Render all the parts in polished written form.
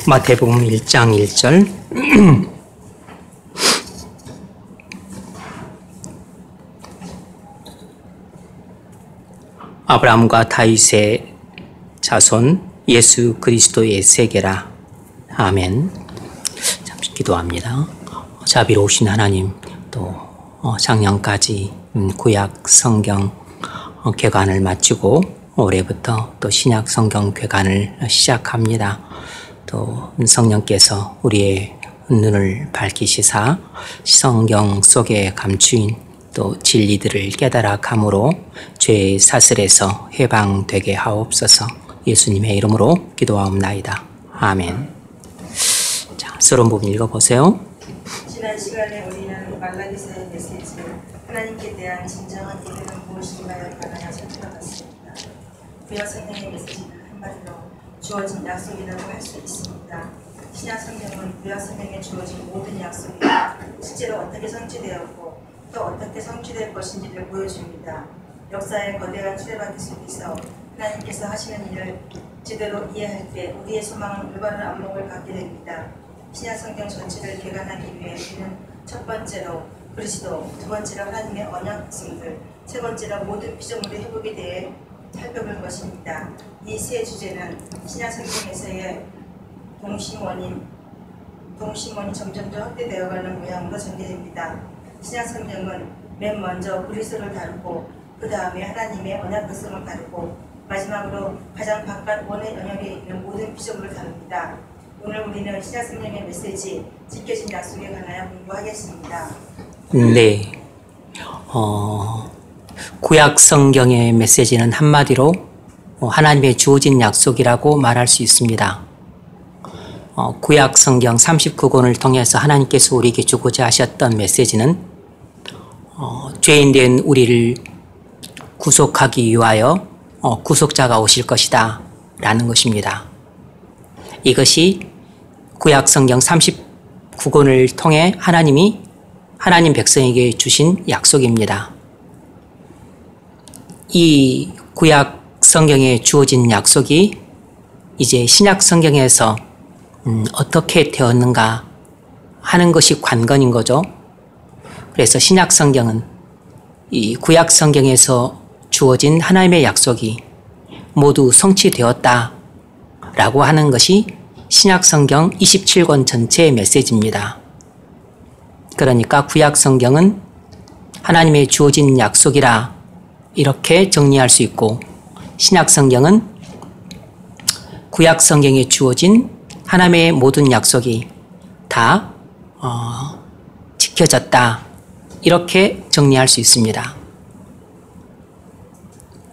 마태복음 1장 1절 아브라함과 다윗의 자손 예수 그리스도의 세계라. 아멘. 잠시 기도합니다. 자비로우신 하나님, 또 작년까지 구약 성경 개관을 마치고 올해부터 또 신약 성경 개관을 시작합니다. 또 성령께서 우리의 눈을 밝히시사 성경 속에 감추인 또 진리들을 깨달아 감으로 죄의 사슬에서 해방되게 하옵소서. 예수님의 이름으로 기도하옵나이다. 아멘. 자, 서론 부분 읽어보세요. 지난 시간에 우리는 말라기서의 메시지 하나님께 대한 진정한 이유는 무엇인가에 관하여 살펴봤습니다. 구약 성경의 메시지는 한마디로 주어진 약속이라고 할 수 있습니다. 신약 성경은 구약 성경에 주어진 모든 약속이 실제로 어떻게 성취되었고 또 어떻게 성취될 것인지를 보여줍니다. 역사의 거대한 수레바퀴 속에서 하나님께서 하시는 일을 제대로 이해할 때 우리의 소망은 올바른 안목을 갖게 됩니다. 신약 성경 전체를 개관하기 위해 우리는 첫 번째로 그리스도, 두 번째로 하나님의 언약 백성들, 세 번째로 모든 피조물의 회복에 대해 살펴볼 것입니다. 이 세 주제는 신약 성경에서의 동심원이 점점 더 확대되어가는 모양으로 전개됩니다. 신약 성경은 맨 먼저 그리스도를 다루고 그 다음에 하나님의 언약 백성을 다루고 마지막으로 가장 바깥 원의 영역에 있는 모든 피조물을 다룹니다. 오늘 우리는 신약 성경의 메시지 지켜진 약속에 관하여 공부하겠습니다. 네. 구약 성경의 메시지는 한마디로 하나님의 주어진 약속이라고 말할 수 있습니다. 구약 성경 39권을 통해서 하나님께서 우리에게 주고자 하셨던 메시지는 죄인된 우리를 구속하기 위하여 구속자가 오실 것이다 라는 것입니다. 이것이 구약 성경 39권을 통해 하나님이 하나님 백성에게 주신 약속입니다. 이 구약 성경에 주어진 약속이 이제 신약 성경에서 어떻게 되었는가 하는 것이 관건인 거죠. 그래서 신약 성경은 이 구약 성경에서 주어진 하나님의 약속이 모두 성취되었다 라고 하는 것이 신약 성경 27권 전체의 메시지입니다. 그러니까 구약 성경은 하나님의 주어진 약속이라 이렇게 정리할 수 있고, 신약 성경은 구약 성경에 주어진 하나님의 모든 약속이 다 지켜졌다 이렇게 정리할 수 있습니다.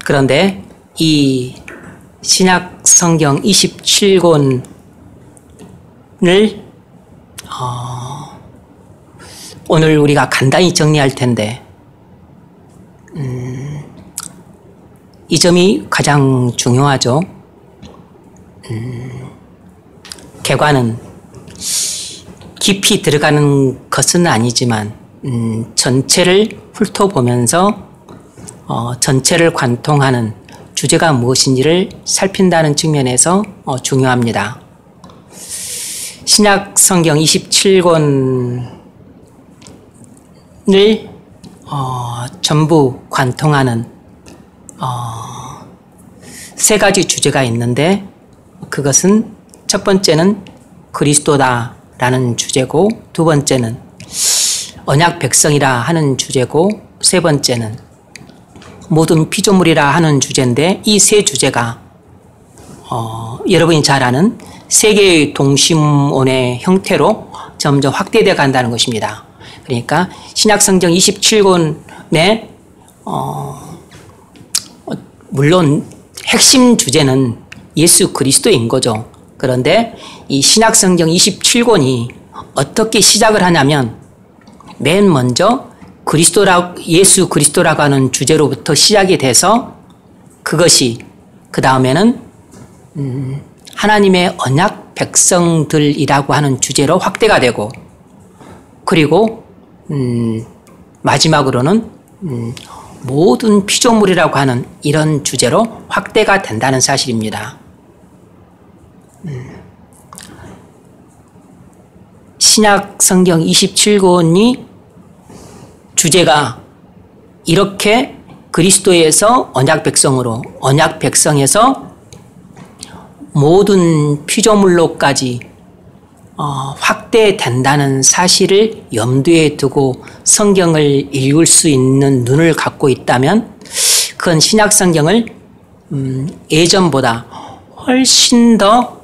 그런데 이 신약 성경 27권을 오늘 우리가 간단히 정리할 텐데 이 점이 가장 중요하죠. 개관은 깊이 들어가는 것은 아니지만 전체를 훑어보면서 전체를 관통하는 주제가 무엇인지를 살핀다는 측면에서 중요합니다. 신약 성경 27권을 전부 관통하는 세 가지 주제가 있는데, 그것은 첫 번째는 그리스도다라는 주제고, 두 번째는 언약 백성이라 하는 주제고, 세 번째는 모든 피조물이라 하는 주제인데, 이 세 주제가 여러분이 잘 아는 세계의 동심원의 형태로 점점 확대되어 간다는 것입니다. 그러니까 신약성경 27권의 물론 핵심 주제는 예수 그리스도인 거죠. 그런데 이 신약성경 27권이 어떻게 시작을 하냐면 맨 먼저 예수 그리스도라고 하는 주제로부터 시작이 돼서 그것이 그 다음에는 하나님의 언약 백성들이라고 하는 주제로 확대가 되고, 그리고 마지막으로는 모든 피조물이라고 하는 이런 주제로 확대가 된다는 사실입니다. 신약 성경 27권이 주제가 이렇게 그리스도에서 언약 백성으로, 언약 백성에서 모든 피조물로까지 확대된다는 사실을 염두에 두고 성경을 읽을 수 있는 눈을 갖고 있다면 그건 신약 성경을 예전보다 훨씬 더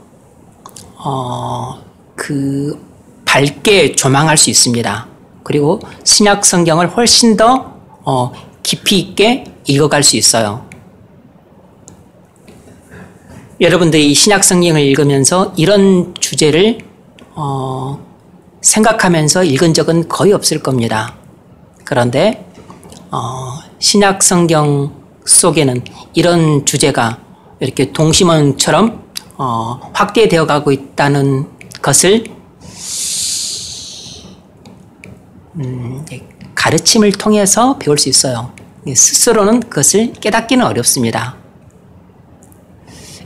밝게 조망할 수 있습니다. 그리고 신약 성경을 훨씬 더 깊이 있게 읽어갈 수 있어요. 여러분들이 신약 성경을 읽으면서 이런 주제를 생각하면서 읽은 적은 거의 없을 겁니다. 그런데 신약 성경 속에는 이런 주제가 이렇게 동심원처럼 확대되어 가고 있다는 것을 가르침을 통해서 배울 수 있어요. 스스로는 그것을 깨닫기는 어렵습니다.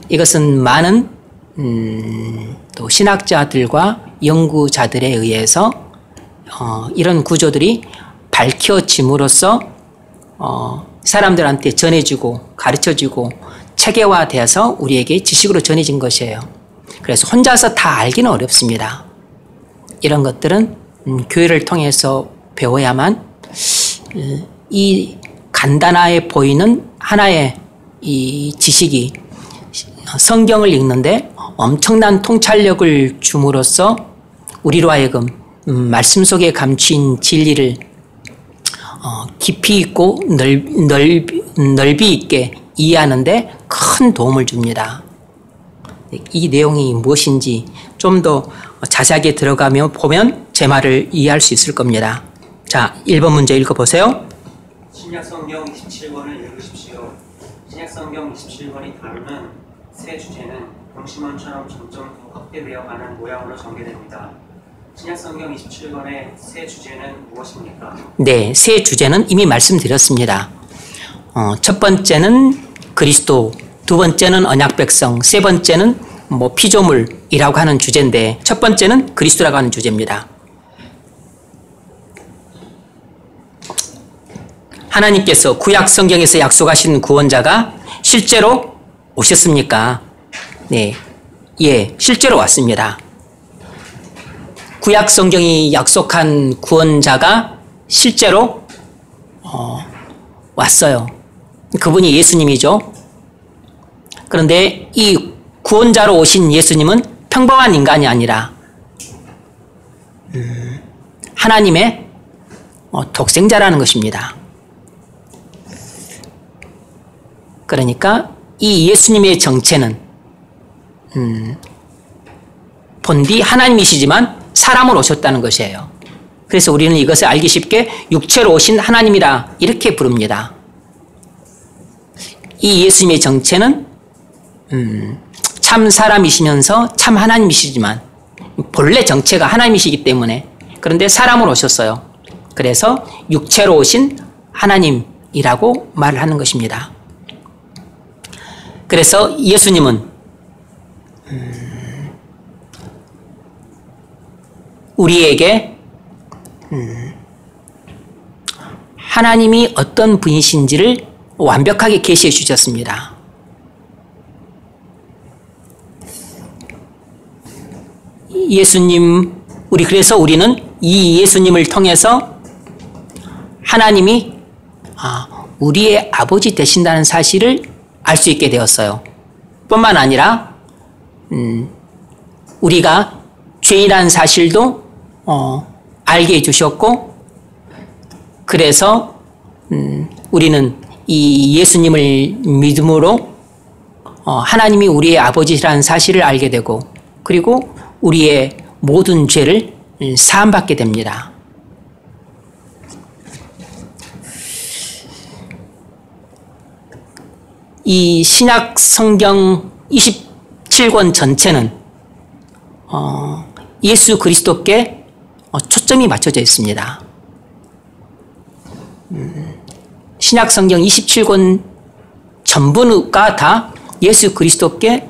이것은 많은 또 신학자들과 연구자들에 의해서 이런 구조들이 밝혀짐으로써 사람들한테 전해지고 가르쳐지고 체계화되어서 우리에게 지식으로 전해진 것이에요. 그래서 혼자서 다 알기는 어렵습니다. 이런 것들은 교회를 통해서 배워야만 이 간단해 보이는 하나의 이 지식이 성경을 읽는데 엄청난 통찰력을 줌으로써 우리로 하여금 말씀 속에 감춘 진리를 깊이 있고 넓이 있게 이해하는데 큰 도움을 줍니다. 이 내용이 무엇인지 좀 더 자세하게 들어가며 보면 제 말을 이해할 수 있을 겁니다. 자, 1번 문제 읽어보세요. 신약성경 27권을 읽으십시오. 신약성경 27권이 다루는 새 주제는 동심원처럼 점점 더 확대되어 가는 모양으로 전개됩니다. 신약성경 27권의 새 주제는 무엇입니까? 네, 새 주제는 이미 말씀드렸습니다. 첫 번째는 그리스도, 두 번째는 언약 백성, 세 번째는 피조물이라고 하는 주제인데 첫 번째는 그리스도라고 하는 주제입니다. 하나님께서 구약 성경에서 약속하신 구원자가 실제로 오셨습니까? 네, 예, 실제로 왔습니다. 구약 성경이 약속한 구원자가 실제로 왔어요. 그분이 예수님이죠. 그런데 이 구원자로 오신 예수님은 평범한 인간이 아니라 하나님의 독생자라는 것입니다. 그러니까 이 예수님의 정체는 본디 하나님이시지만 사람으로 오셨다는 것이에요. 그래서 우리는 이것을 알기 쉽게 육체로 오신 하나님이라 이렇게 부릅니다. 이 예수님의 정체는 참 사람이시면서 참 하나님이시지만 본래 정체가 하나님이시기 때문에 그런데 사람으로 오셨어요. 그래서 육체로 오신 하나님이라고 말을 하는 것입니다. 그래서 예수님은 우리에게 하나님이 어떤 분이신지를 완벽하게 계시해 주셨습니다. 예수님, 그래서 우리는 이 예수님을 통해서 하나님이 우리의 아버지 되신다는 사실을 알 수 있게 되었어요. 뿐만 아니라 우리가 죄인이라는 사실도 알게 해주셨고 그래서 우리는 이 예수님을 믿음으로 하나님이 우리의 아버지라는 사실을 알게 되고 그리고 우리의 모든 죄를 사함받게 됩니다. 이 신약 성경 27권 전체는 예수 그리스도께 초점이 맞춰져 있습니다. 신약 성경 27권 전부가 다 예수 그리스도께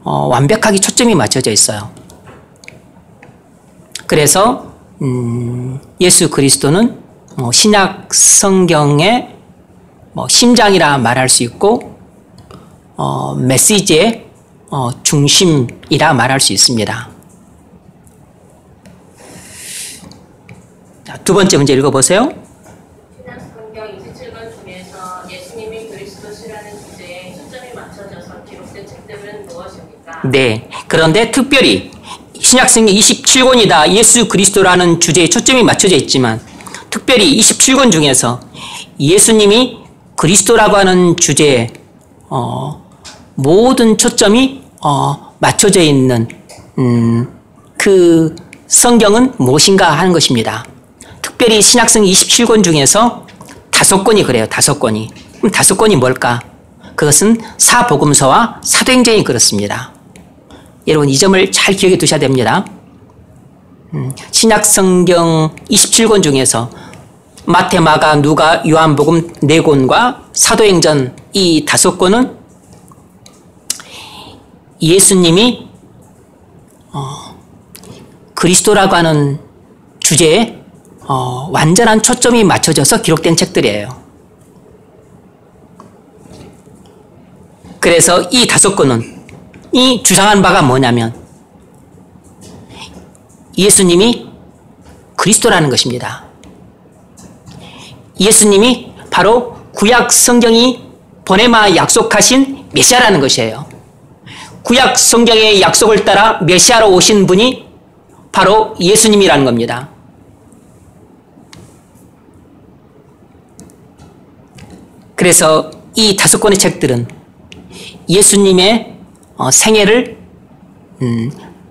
완벽하게 초점이 맞춰져 있어요. 그래서 예수 그리스도는 신약 성경의 심장이라 말할 수 있고 메시지의 중심이라 말할 수 있습니다. 자, 두 번째 문제 읽어보세요. 신약 성경 27권 중에서 예수님이 그리스도시라는 주제에 초점이 맞춰져서 기록된 책들은 무엇입니까? 네. 그런데 특별히 신약성경 27권이다 예수 그리스도라는 주제에 초점이 맞춰져 있지만 특별히 27권 중에서 예수님이 그리스도라고 하는 주제에 모든 초점이 맞춰져 있는 그 성경은 무엇인가 하는 것입니다. 특별히 신약성경 27권 중에서 5권이 그래요. 5권이. 그럼 5권이 뭘까? 그것은 사복음서와 사도행전이 그렇습니다. 여러분 이 점을 잘 기억해 두셔야 됩니다. 신약성경 27권 중에서 마태, 마가, 누가, 요한복음 4권과 사도행전 이 5권은 예수님이 그리스도라고 하는 주제에 완전한 초점이 맞춰져서 기록된 책들이에요. 그래서 이 5권은 이 주장한 바가 뭐냐면 예수님이 그리스도라는 것입니다. 예수님이 바로 구약 성경이 보내마 약속하신 메시아라는 것이에요. 구약 성경의 약속을 따라 메시아로 오신 분이 바로 예수님이라는 겁니다. 그래서 이 5권의 책들은 예수님의 생애를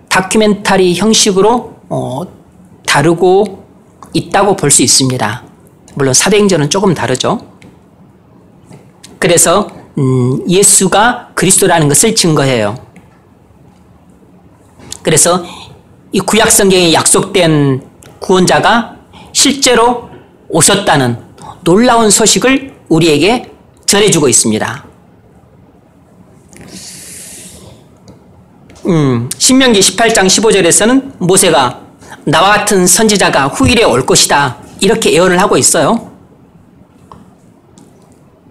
다큐멘터리 형식으로 다루고 있다고 볼 수 있습니다. 물론 사도행전은 조금 다르죠. 그래서 예수가 그리스도라는 것을 증거해요. 그래서 이 구약 성경에 약속된 구원자가 실제로 오셨다는 놀라운 소식을 우리에게 전해주고 있습니다. 신명기 18장 15절에서는 모세가 나와 같은 선지자가 후일에 올 것이다 이렇게 예언을 하고 있어요.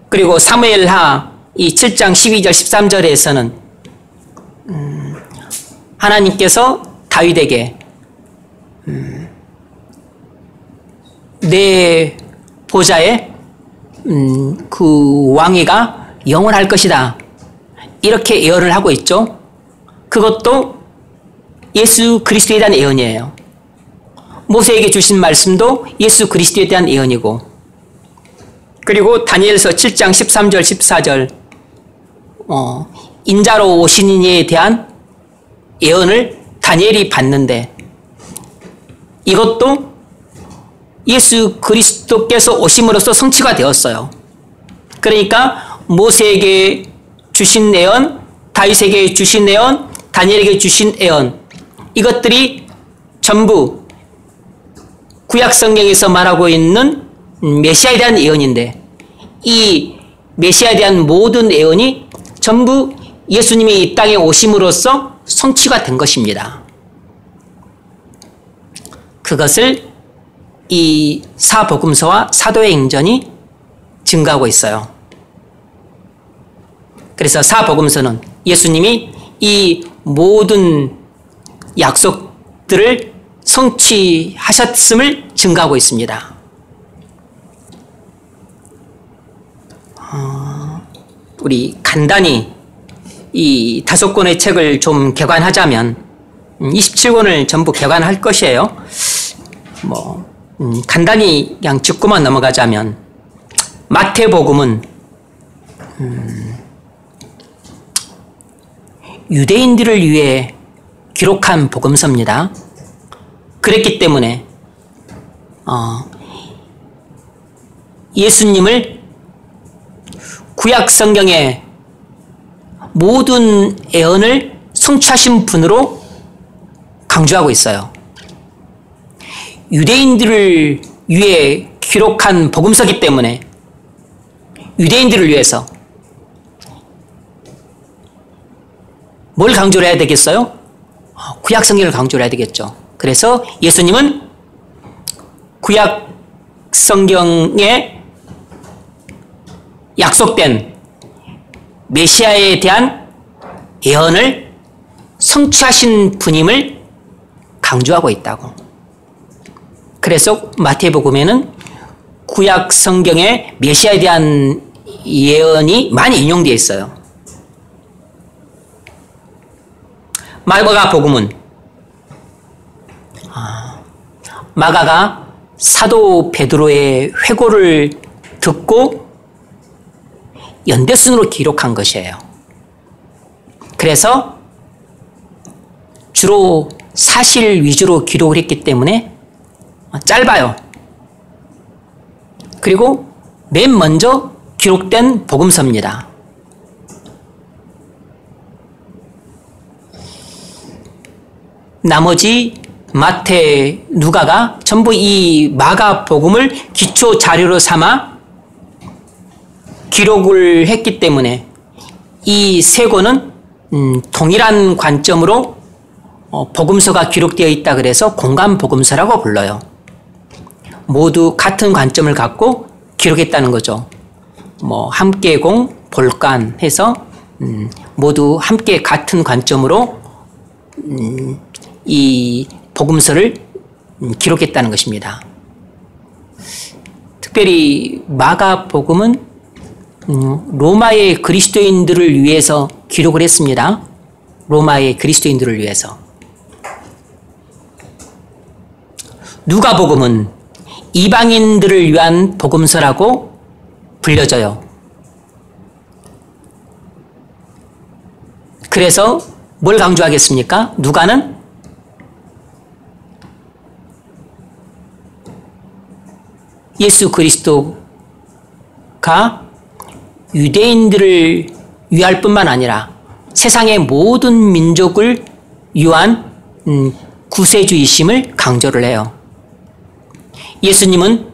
그리고 사무엘하 이 7장 12절 13절에서는 하나님께서 다윗에게 내 보좌에 그 왕위가 영원할 것이다 이렇게 예언을 하고 있죠. 그것도 예수 그리스도에 대한 예언이에요. 모세에게 주신 말씀도 예수 그리스도에 대한 예언이고, 그리고 다니엘서 7장 13절 14절 인자로 오신 이에 대한 예언을 다니엘이 받는데 이것도 예수 그리스도께서 오심으로써 성취가 되었어요. 그러니까 모세에게 주신 예언, 다윗에게 주신 예언, 다니엘에게 주신 예언, 이것들이 전부 구약 성경에서 말하고 있는 메시아에 대한 예언인데 이 메시아에 대한 모든 예언이 전부 예수님이 이 땅에 오심으로써 성취가 된 것입니다. 그것을 이 사복음서와 사도행전이 증가하고 있어요. 그래서 사복음서는 예수님이 이 모든 약속들을 성취하셨음을 증가하고 있습니다. 우리 간단히 이 5권의 책을 좀 개관하자면 27권을 전부 개관할 것이에요. 간단히 그냥 짚고만 넘어가자면 마태복음은 유대인들을 위해 기록한 복음서입니다. 그랬기 때문에 예수님을 구약 성경의 모든 예언을 성취하신 분으로 강조하고 있어요. 유대인들을 위해 기록한 복음서이기 때문에 유대인들을 위해서 뭘 강조를 해야 되겠어요? 구약 성경을 강조를 해야 되겠죠. 그래서 예수님은 구약 성경에 약속된 메시아에 대한 예언을 성취하신 분임을 강조하고 있다고. 그래서 마태복음에는 구약 성경에 메시아에 대한 예언이 많이 인용되어 있어요. 마가복음은 마가가 사도 베드로의 회고를 듣고 연대순으로 기록한 것이에요. 그래서 주로 사실 위주로 기록을 했기 때문에 짧아요. 그리고 맨 먼저 기록된 복음서입니다. 나머지 마태, 누가가 전부 이 마가복음을 기초 자료로 삼아 기록을 했기 때문에 이 세 권은 동일한 관점으로 복음서가 기록되어 있다 그래서 공관복음서라고 불러요. 모두 같은 관점을 갖고 기록했다는 거죠. 함께공, 볼간 해서 모두 함께 같은 관점으로 이 복음서를 기록했다는 것입니다. 특별히 마가복음은 로마의 그리스도인들을 위해서 기록을 했습니다. 로마의 그리스도인들을 위해서. 누가복음은 이방인들을 위한 복음서라고 불려져요. 그래서 뭘 강조하겠습니까? 누가는 예수 그리스도가 유대인들을 위할 뿐만 아니라 세상의 모든 민족을 위한 구세주이심을 강조를 해요. 예수님은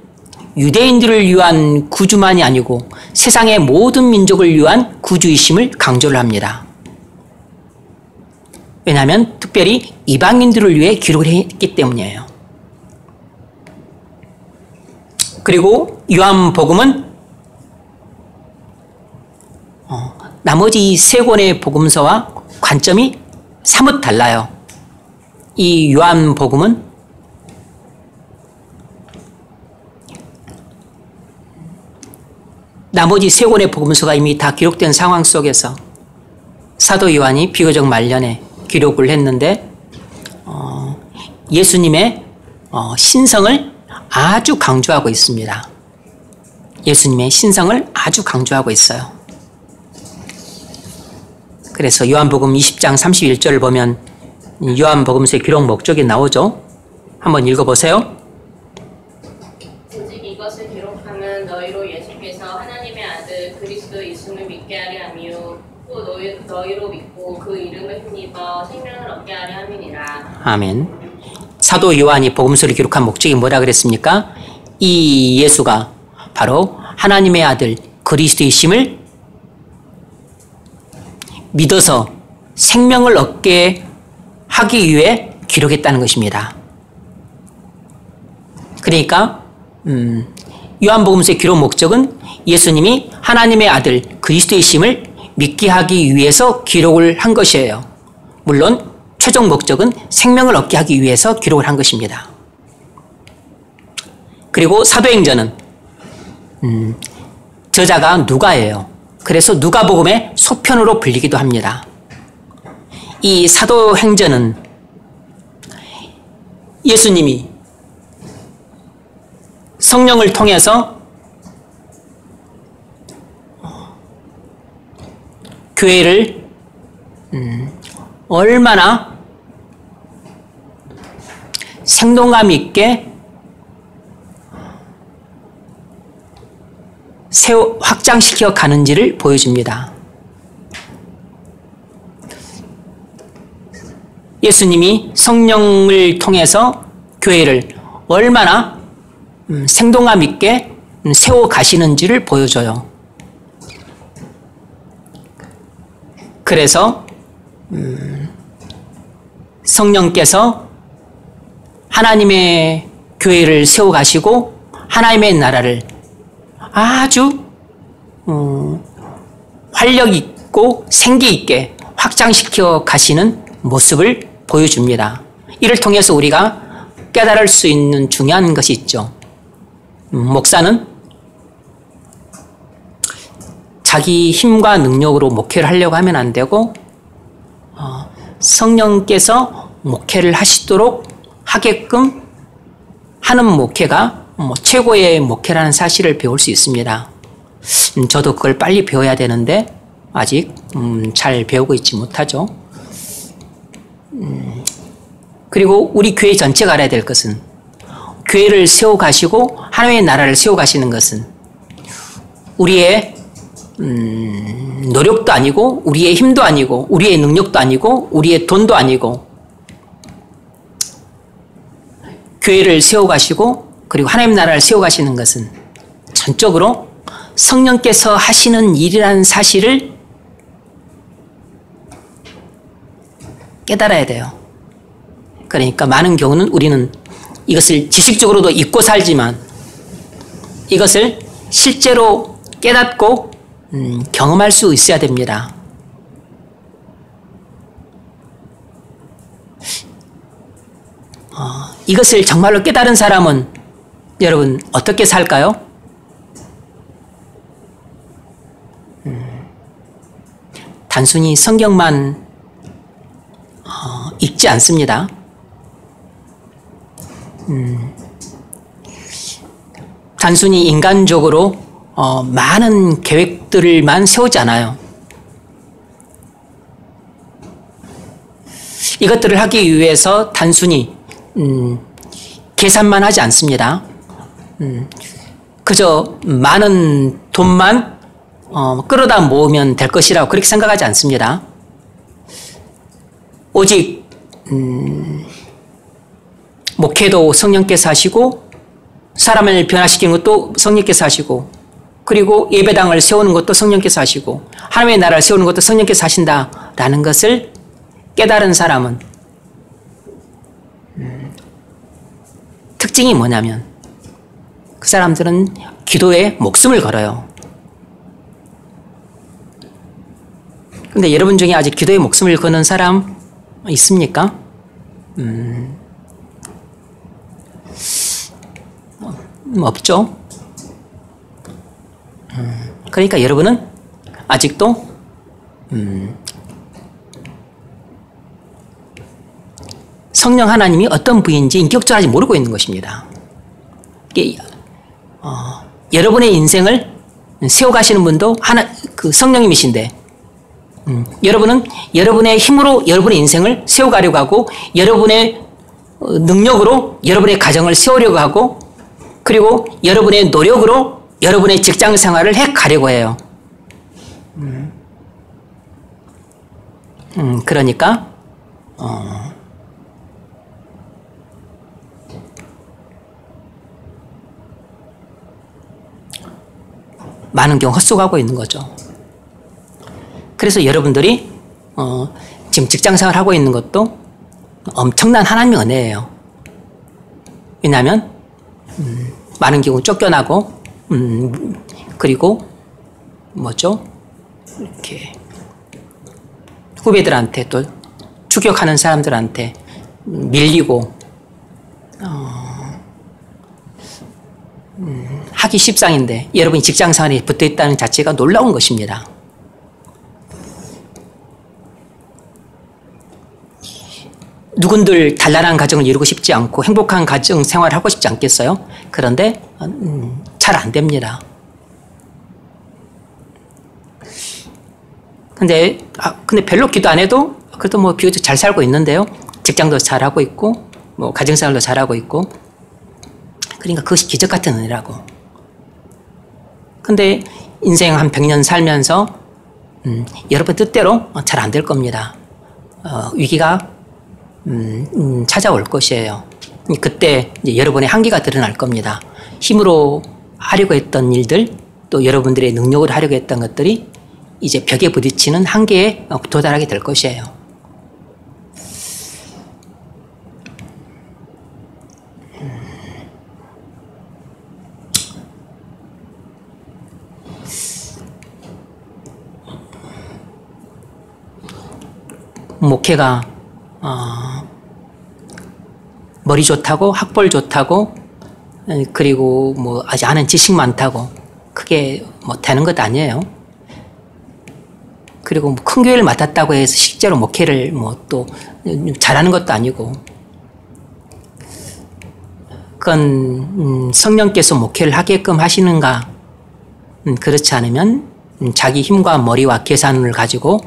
유대인들을 위한 구주만이 아니고 세상의 모든 민족을 위한 구주이심을 강조를 합니다. 왜냐하면 특별히 이방인들을 위해 기록을 했기 때문이에요. 그리고 요한복음은 나머지 세 권의 복음서와 관점이 사뭇 달라요. 이 요한복음은 나머지 세 권의 복음서가 이미 다 기록된 상황 속에서 사도 요한이 비교적 말년에 기록을 했는데 예수님의 신성을 아주 강조하고 있습니다. 예수님의 신성을 아주 강조하고 있어요. 그래서 요한복음 20장 31절을 보면 요한복음서의 기록 목적이 나오죠. 한번 읽어보세요. 오직 이것을 기록함은 너희로 예수께서 하나님의 아들 그리스도 예수를 믿게 하려 함이요 또 너희로 믿고 그 이름을 힘입어 생명을 얻게 하려 함이니라. 아멘. 사도 요한이 복음서를 기록한 목적이 뭐라 그랬습니까? 이 예수가 바로 하나님의 아들 그리스도이심을 믿어서 생명을 얻게 하기 위해 기록했다는 것입니다. 그러니까 요한복음서의 기록 목적은 예수님이 하나님의 아들 그리스도이심을 믿게 하기 위해서 기록을 한 것이에요. 물론 최종 목적은 생명을 얻게 하기 위해서 기록을 한 것입니다. 그리고 사도행전은 저자가 누가예요. 그래서 누가복음의 소편으로 불리기도 합니다. 이 사도행전은 예수님이 성령을 통해서 교회를 얼마나 생동감 있게 확장시켜 가는지를 보여줍니다. 예수님이 성령을 통해서 교회를 얼마나 생동감 있게 세워 가시는지를 보여줘요. 그래서 성령께서 하나님의 교회를 세워가시고 하나님의 나라를 아주 활력 있고 생기 있게 확장시켜 가시는 모습을 보여줍니다. 이를 통해서 우리가 깨달을 수 있는 중요한 것이 있죠. 목사는 자기 힘과 능력으로 목회를 하려고 하면 안 되고 성령께서 목회를 하시도록 하게끔 하는 목회가 최고의 목회라는 사실을 배울 수 있습니다. 저도 그걸 빨리 배워야 되는데 아직 잘 배우고 있지 못하죠. 그리고 우리 교회 전체가 알아야 될 것은 교회를 세워가시고 하나님의 나라를 세워가시는 것은 우리의 노력도 아니고 우리의 힘도 아니고 우리의 능력도 아니고 우리의 돈도 아니고 교회를 세워가시고 그리고 하나님 나라를 세워가시는 것은 전적으로 성령께서 하시는 일이라는 사실을 깨달아야 돼요. 그러니까 많은 경우는 우리는 이것을 지식적으로도 잊고 살지만 이것을 실제로 깨닫고 경험할 수 있어야 됩니다. 이것을 정말로 깨달은 사람은 여러분 어떻게 살까요? 단순히 성경만 읽지 않습니다. 단순히 인간적으로 많은 계획들만 세우지 않아요. 이것들을 하기 위해서 단순히 계산만 하지 않습니다. 그저 많은 돈만 끌어다 모으면 될 것이라고 그렇게 생각하지 않습니다. 오직 목회도 성령께서 하시고 사람을 변화시키는 것도 성령께서 하시고 그리고 예배당을 세우는 것도 성령께서 하시고 하나님의 나라를 세우는 것도 성령께서 하신다라는 것을 깨달은 사람은 특징이 뭐냐면 그 사람들은 기도에 목숨을 걸어요. 근데 여러분 중에 아직 기도에 목숨을 거는 사람 있습니까? 없죠. 그러니까 여러분은 아직도 성령 하나님이 어떤 분인지 인격적으로 아직 모르고 있는 것입니다. 여러분의 인생을 세워가시는 분도 그 성령님이신데 여러분은 여러분의 힘으로 여러분의 인생을 세워가려고 하고 여러분의 능력으로 여러분의 가정을 세우려고 하고 그리고 여러분의 노력으로 여러분의 직장 생활을 해가려고 해요. 그러니까 많은 경우 헛속하고 있는 거죠. 그래서 여러분들이 지금 직장 생활을 하고 있는 것도 엄청난 하나님의 은혜예요. 왜냐하면 많은 경우 쫓겨나고 그리고 뭐죠? 이렇게 후배들한테 또 추격하는 사람들한테 밀리고 하기 십상인데 여러분이 직장 생활에 붙어 있다는 자체가 놀라운 것입니다. 누군들 단란한 가정을 이루고 싶지 않고 행복한 가정 생활을 하고 싶지 않겠어요? 그런데 잘 안 됩니다. 근데 별로 기도 안 해도 그래도 뭐 비교적 잘 살고 있는데요. 직장도 잘하고 있고 뭐 가정생활도 잘하고 있고 그러니까 그것이 기적 같은 은혜라고. 근데 인생 한 100년 살면서 여러분 뜻대로 잘 안 될 겁니다. 위기가 찾아올 것이에요. 그때 이제 여러분의 한계가 드러날 겁니다. 힘으로 하려고 했던 일들 또 여러분들의 능력으로 하려고 했던 것들이 이제 벽에 부딪히는 한계에 도달하게 될 것이에요. 목회가 머리 좋다고 학벌 좋다고 그리고 뭐 아직 아는 지식 많다고 그게 뭐 되는 것도 아니에요. 그리고 뭐 큰 교회를 맡았다고 해서 실제로 목회를 뭐 또 잘하는 것도 아니고 그건 성령께서 목회를 하게끔 하시는가 그렇지 않으면 자기 힘과 머리와 계산을 가지고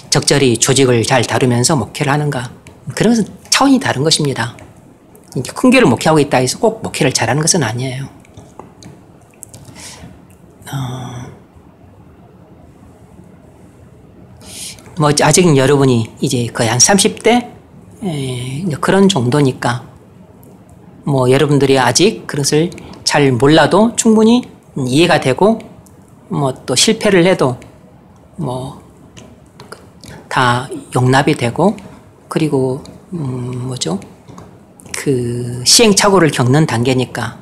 적절히 조직을 잘 다루면서 목회를 하는가 그런 것은 차원이 다른 것입니다. 큰 교회를 목회하고 있다 해서 꼭 목회를 잘하는 것은 아니에요. 뭐 아직 여러분이 이제 거의 한 30대 그런 정도니까 뭐 여러분들이 아직 그것을 잘 몰라도 충분히 이해가 되고 뭐 또 실패를 해도 뭐 다 용납이 되고 그리고 뭐죠? 그 시행착오를 겪는 단계니까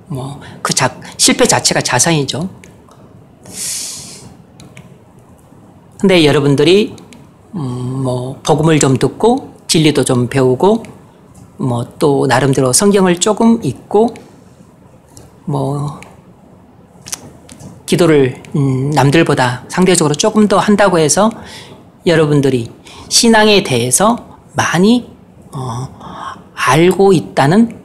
뭐 그 실패 자체가 자산이죠. 근데 여러분들이 뭐 복음을 좀 듣고 진리도 좀 배우고 뭐 또 나름대로 성경을 조금 읽고 뭐 기도를 남들보다 상대적으로 조금 더 한다고 해서 여러분들이 신앙에 대해서 많이 알고 있다는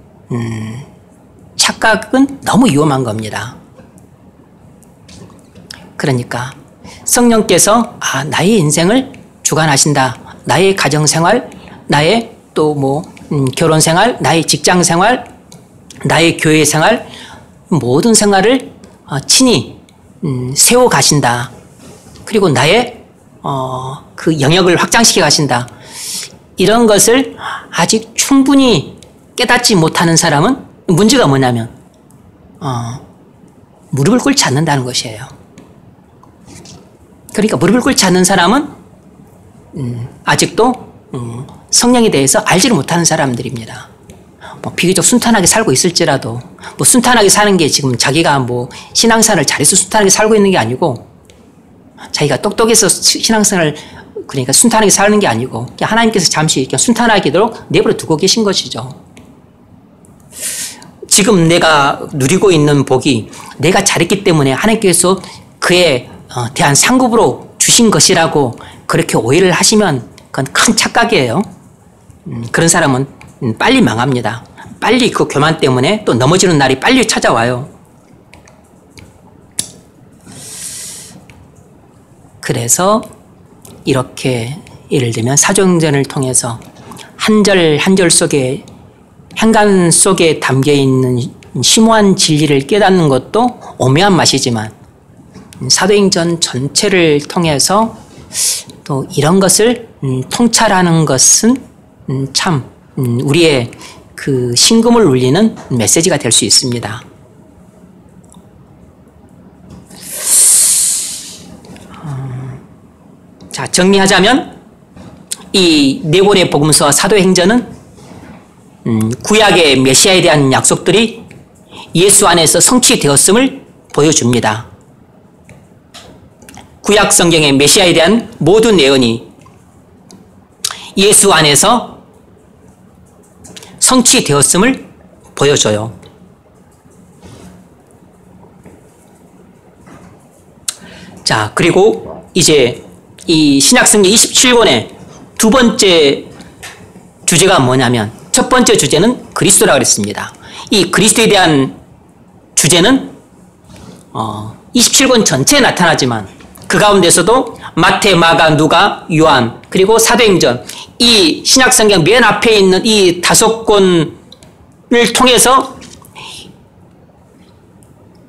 착각은 너무 위험한 겁니다. 그러니까 성령께서 나의 인생을 주관하신다. 나의 가정생활, 나의 또 뭐 결혼생활, 나의 직장생활, 나의 교회생활 모든 생활을 친히 세워 가신다. 그리고 나의 그 영역을 확장시켜 가신다. 이런 것을 아직 충분히 깨닫지 못하는 사람은 문제가 뭐냐면 무릎을 꿇지 않는다는 것이에요. 그러니까 무릎을 꿇지 않는 사람은 아직도 성령에 대해서 알지를 못하는 사람들입니다. 뭐 비교적 순탄하게 살고 있을지라도 뭐 순탄하게 사는 게 지금 자기가 뭐 신앙생활을 잘해서 순탄하게 살고 있는 게 아니고 자기가 똑똑해서 신앙생활을 그러니까 순탄하게 사는 게 아니고 하나님께서 잠시 이렇게 순탄하게도록 내버려 두고 계신 것이죠. 지금 내가 누리고 있는 복이 내가 잘했기 때문에 하나님께서 그에 대한 상급으로 주신 것이라고 그렇게 오해를 하시면 그건 큰 착각이에요. 그런 사람은 빨리 망합니다. 빨리 그 교만 때문에 또 넘어지는 날이 빨리 찾아와요. 그래서 이렇게 예를 들면 사도행전을 통해서 한 절 한 절 속에 행간 속에 담겨있는 심오한 진리를 깨닫는 것도 오묘한 맛이지만 사도행전 전체를 통해서 또 이런 것을 통찰하는 것은 참 우리의 그 심금을 울리는 메시지가 될 수 있습니다. 자, 정리하자면 이 네 권의 복음서와 사도행전은 구약의 메시아에 대한 약속들이 예수 안에서 성취되었음을 보여줍니다. 구약 성경의 메시아에 대한 모든 예언이 예수 안에서 성취되었음을 보여줘요. 자, 그리고 이제 이 신약성경 27권의 두 번째 주제가 뭐냐면 첫 번째 주제는 그리스도라고 그랬습니다. 이 그리스도에 대한 주제는 27권 전체에 나타나지만 그 가운데서도 마태, 마가, 누가, 요한 그리고 사도행전 이 신약성경 맨 앞에 있는 이 5권을 통해서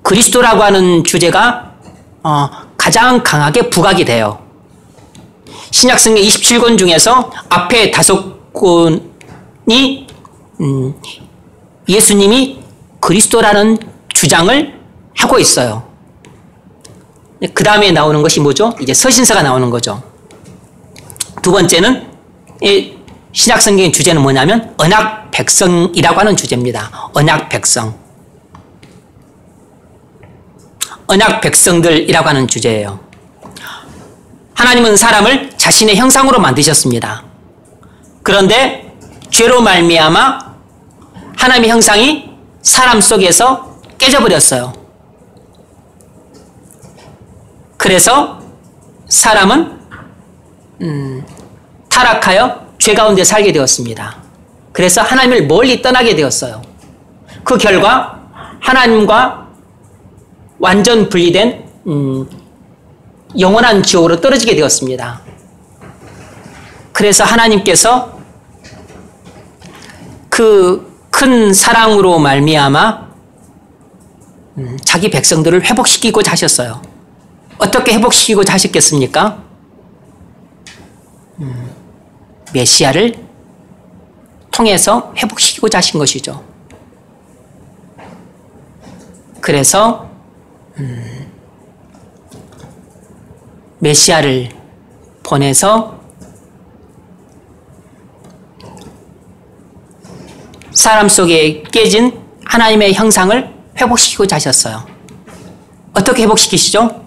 그리스도라고 하는 주제가 가장 강하게 부각이 돼요. 신약성경 27권 중에서 앞에 5권이 예수님이 그리스도라는 주장을 하고 있어요. 그 다음에 나오는 것이 뭐죠? 이제 서신서가 나오는 거죠. 두 번째는 신약 성경의 주제는 뭐냐면 언약 백성이라고 하는 주제입니다. 언약 백성. 언약 백성들이라고 하는 주제예요. 하나님은 사람을 자신의 형상으로 만드셨습니다. 그런데 죄로 말미암아 하나님의 형상이 사람 속에서 깨져버렸어요. 그래서 사람은 타락하여 죄 가운데 살게 되었습니다. 그래서 하나님을 멀리 떠나게 되었어요. 그 결과 하나님과 완전 분리된 영원한 지옥으로 떨어지게 되었습니다. 그래서 하나님께서 그 큰 사랑으로 말미암아 자기 백성들을 회복시키고자 하셨어요. 어떻게 회복시키고자 하셨겠습니까? 메시아를 통해서 회복시키고자 하신 것이죠. 그래서 메시아를 보내서 사람 속에 깨진 하나님의 형상을 회복시키고자 하셨어요. 어떻게 회복시키시죠?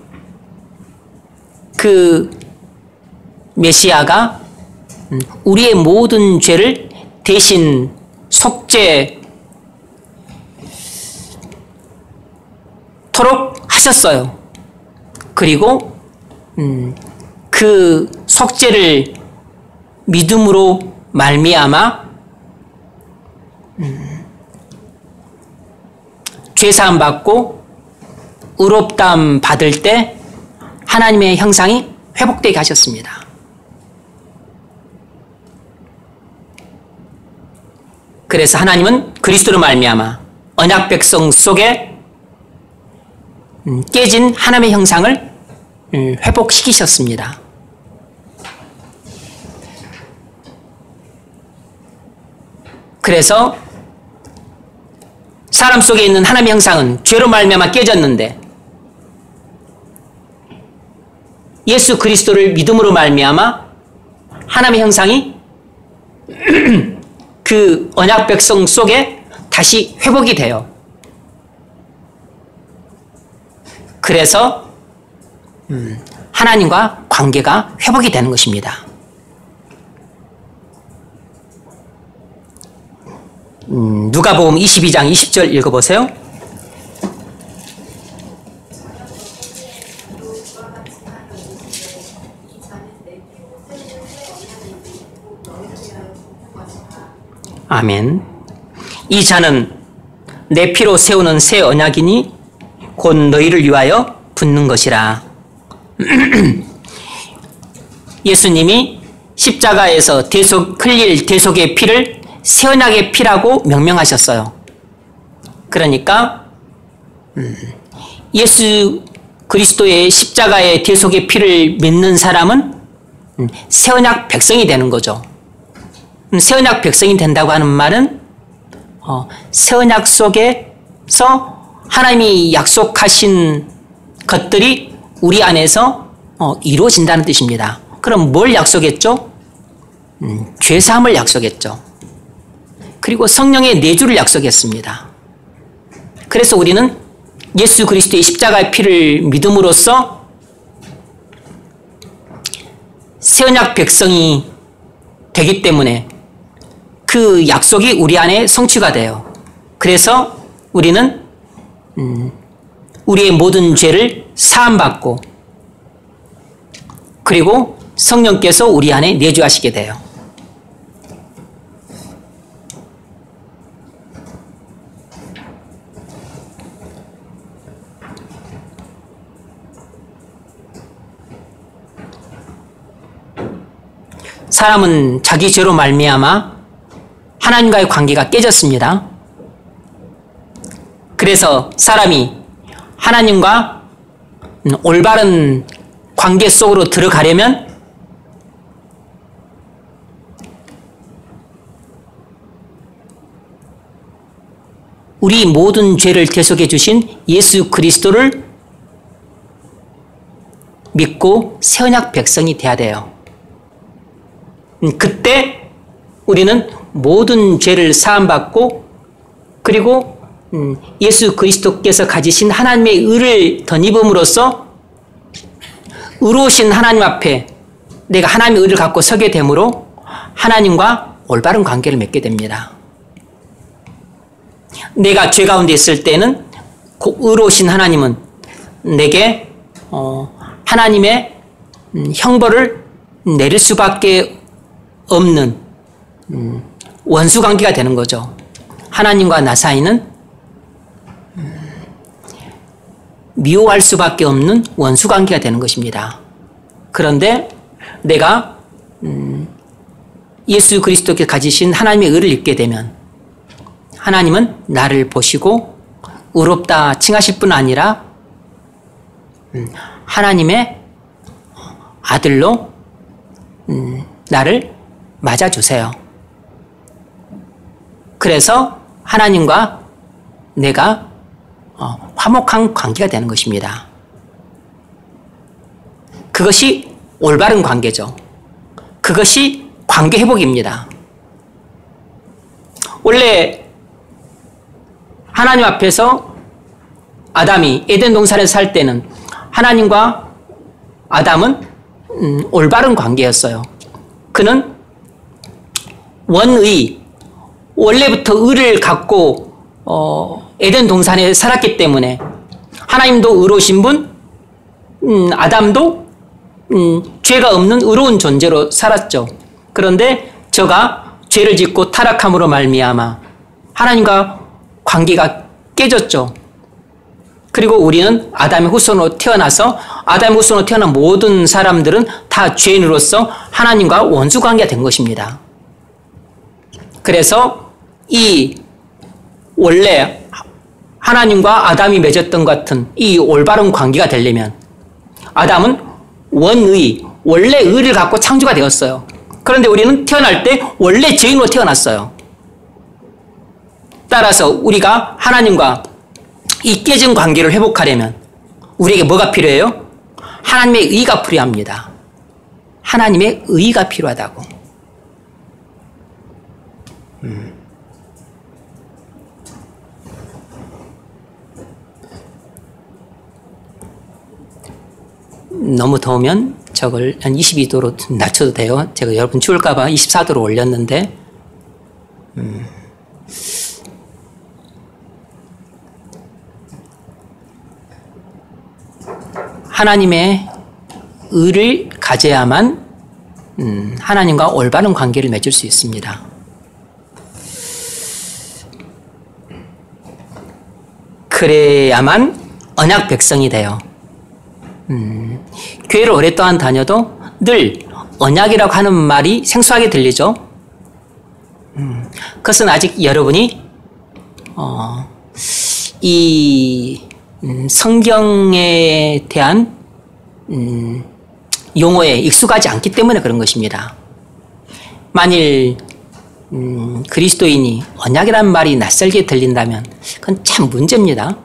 그 메시아가 우리의 모든 죄를 대신 속죄토록 하셨어요. 그리고 그 속죄를 믿음으로 말미암아 죄사함 받고 의롭다함 받을 때 하나님의 형상이 회복되게 하셨습니다. 그래서 하나님은 그리스도로 말미암아 언약 백성 속에 깨진 하나님의 형상을 회복시키셨습니다. 그래서 사람 속에 있는 하나님의 형상은 죄로 말미암아 깨졌는데 예수 그리스도를 믿음으로 말미암아 하나님의 형상이 그 언약 백성 속에 다시 회복이 돼요. 그래서 하나님과 관계가 회복이 되는 것입니다. 누가복음 22장 20절 읽어보세요. 아멘. 이 잔은 내 피로 세우는 새 언약이니 곧 너희를 위하여 붓는 것이라. 예수님이 십자가에서 흘릴 대속의 피를 새 언약의 피라고 명명하셨어요. 그러니까 예수 그리스도의 십자가의 대속의 피를 믿는 사람은 새 언약 백성이 되는 거죠. 새 언약 백성이 된다고 하는 말은 새 언약 속에서 하나님이 약속하신 것들이 우리 안에서 이루어진다는 뜻입니다. 그럼 뭘 약속했죠? 죄사함을 약속했죠. 그리고 성령의 내주를 약속했습니다. 그래서 우리는 예수 그리스도의 십자가의 피를 믿음으로써 새 언약 백성이 되기 때문에 그 약속이 우리 안에 성취가 돼요. 그래서 우리는 우리의 모든 죄를 사함받고 그리고 성령께서 우리 안에 내주하시게 돼요. 사람은 자기 죄로 말미암아 하나님과의 관계가 깨졌습니다. 그래서 사람이 하나님과 올바른 관계 속으로 들어가려면 우리 모든 죄를 대속해 주신 예수 그리스도를 믿고 새 언약 백성이 돼야 돼요. 그때 우리는 모든 죄를 사함받고 그리고 예수 그리스도께서 가지신 하나님의 의를 덧입음으로써 의로우신 하나님 앞에 내가 하나님의 의를 갖고 서게 되므로 하나님과 올바른 관계를 맺게 됩니다. 내가 죄 가운데 있을 때는 의로우신 하나님은 내게 하나님의 형벌을 내릴 수밖에 없는 원수 관계가 되는 거죠. 하나님과 나 사이는 미워할 수밖에 없는 원수 관계가 되는 것입니다. 그런데 내가 예수 그리스도께 가지신 하나님의 의를 입게 되면 하나님은 나를 보시고 의롭다 칭하실 뿐 아니라 하나님의 아들로 나를 맞아주세요. 그래서 하나님과 내가 화목한 관계가 되는 것입니다. 그것이 올바른 관계죠. 그것이 관계 회복입니다. 원래 하나님 앞에서 아담이 에덴 동산에서 살 때는 하나님과 아담은 올바른 관계였어요. 그는 원의, 원래부터 의를 갖고 에덴 동산에 살았기 때문에 하나님도 의로우신 분, 아담도 죄가 없는 의로운 존재로 살았죠. 그런데 저가 죄를 짓고 타락함으로 말미암아 하나님과 관계가 깨졌죠. 그리고 우리는 아담의 후손으로 태어나서 아담의 후손으로 태어난 모든 사람들은 다 죄인으로서 하나님과 원수 관계가 된 것입니다. 그래서 이 원래 하나님과 아담이 맺었던 것 같은 이 올바른 관계가 되려면 아담은 원의, 원래 의를 갖고 창조가 되었어요. 그런데 우리는 태어날 때 원래 죄인으로 태어났어요. 따라서 우리가 하나님과 이 깨진 관계를 회복하려면 우리에게 뭐가 필요해요? 하나님의 의가 필요합니다. 하나님의 의가 필요하다고. 너무 더우면 저걸 한 22도로 낮춰도 돼요. 제가 여러분 추울까봐 24도로 올렸는데 하나님의 의를 가져야만 하나님과 올바른 관계를 맺을 수 있습니다. 그래야만 언약 백성이 돼요. 교회를 오랫동안 다녀도 늘 언약이라고 하는 말이 생소하게 들리죠. 그것은 아직 여러분이 이 성경에 대한 용어에 익숙하지 않기 때문에 그런 것입니다. 만일 그리스도인이 언약이라는 말이 낯설게 들린다면 그건 참 문제입니다.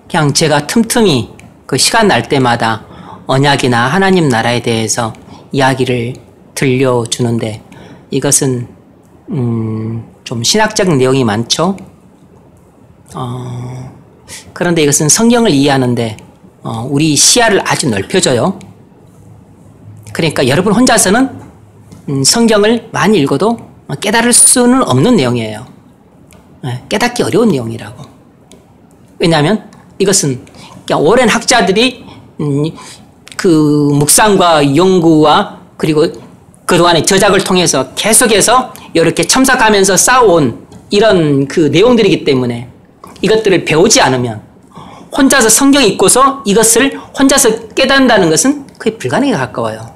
그냥 제가 틈틈이 그 시간 날 때마다 언약이나 하나님 나라에 대해서 이야기를 들려주는데 이것은 좀 신학적 내용이 많죠. 그런데 이것은 성경을 이해하는데 우리 시야를 아주 넓혀줘요. 그러니까 여러분 혼자서는 성경을 많이 읽어도 깨달을 수는 없는 내용이에요. 깨닫기 어려운 내용이라고. 왜냐하면 이것은 오랜 학자들이 그 묵상과 연구와 그리고 그동안의 저작을 통해서 계속해서 이렇게 첨삭하면서 쌓아온 이런 그 내용들이기 때문에 이것들을 배우지 않으면 혼자서 성경 읽고서 이것을 혼자서 깨닫는다는 것은 거의 불가능에 가까워요.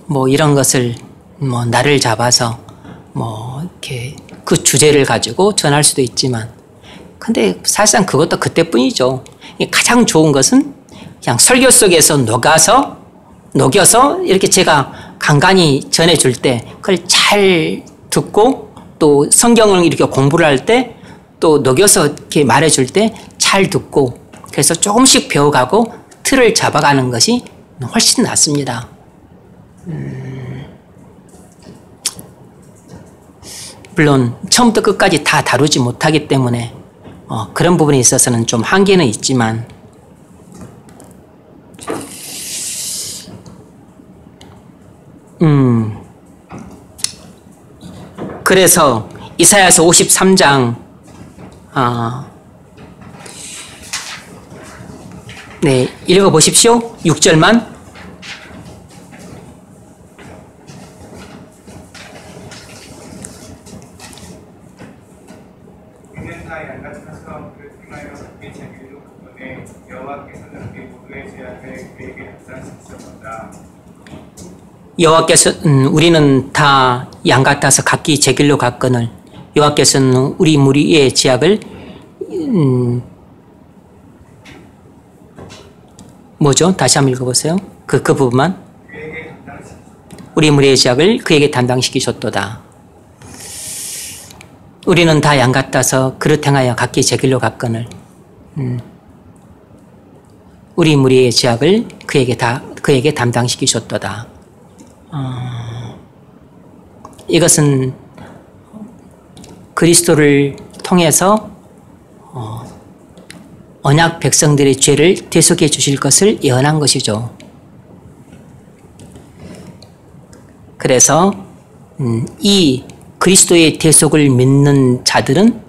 뭐 이런 것을 뭐 날을 잡아서 뭐 이렇게 그 주제를 가지고 전할 수도 있지만 근데 사실상 그것도 그때뿐이죠. 가장 좋은 것은 그냥 설교 속에서 녹여서 이렇게 제가 간간히 전해줄 때 그걸 잘 듣고 또 성경을 이렇게 공부를 할 때 또 녹여서 이렇게 말해줄 때 잘 듣고 그래서 조금씩 배워가고 틀을 잡아가는 것이 훨씬 낫습니다. 물론 처음부터 끝까지 다 다루지 못하기 때문에 그런 부분에 있어서는 좀 한계는 있지만 그래서 이사야서 53장 네, 읽어보십시오. 6절만. 그는 다 양같아서 그를 통하여 그의 자기를 보내 여호와께서는 그의 모두의 죄악을 그에게 합산시키셨다. 여호와께서 우리는 다 양 같아서 각기 제 길로 갔거늘 여호와께서는 우리 무리의 죄악을 뭐죠? 다시 한번 읽어보세요. 그 부분만. 우리 무리의 죄악을 그에게 담당시키셨도다. 우리는 다 양 같아서 그릇 행하여 각기 제 길로 갔거늘 우리 무리의 죄악을 그에게 담당시키셨도다. 이것은 그리스도를 통해서 언약 백성들의 죄를 대속해 주실 것을 예언한 것이죠. 그래서 이 그리스도의 대속을 믿는 자들은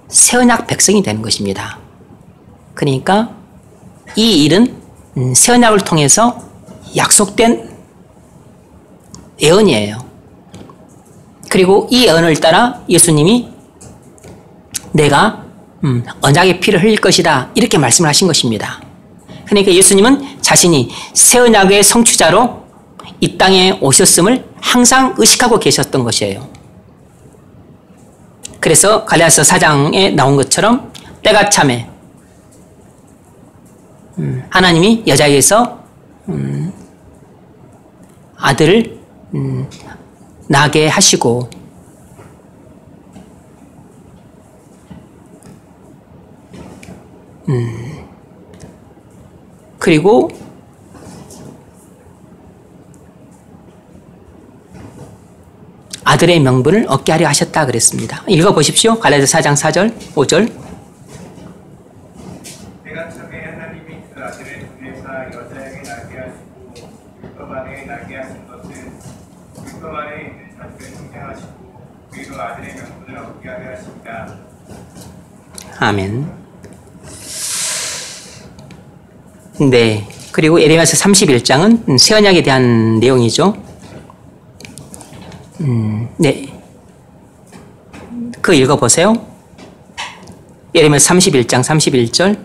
새 언약 백성이 되는 것입니다. 그러니까 이 일은 새 언약을 통해서 약속된 예언이에요. 그리고 이 예언을 따라 예수님이 내가 언약의 피를 흘릴 것이다 이렇게 말씀을 하신 것입니다. 그러니까 예수님은 자신이 새 언약의 성취자로 이 땅에 오셨음을 항상 의식하고 계셨던 것이에요. 그래서 갈라디아서 4장에 나온 것처럼 때가 참에 하나님이 여자에게서 아들을 낳게 하시고 그리고 아들의 명분을 얻게 하려 하셨다 그랬습니다. 읽어보십시오. 갈라디아서 4장 4절, 5절. 때가 참에 하나님이 그 아들을 보내사 여자에게 낳게 하시고 율법 안에 낳게 하신 것은 율법 안에 있는 자들을 형제하시고 그리고 아들의 명분을 얻게 하려 하십니다. 아멘. 네. 그리고 예레미야서 31장은 새 언약에 대한 내용이죠. 네. 그거 읽어보세요. 예레미야서 31장 31절.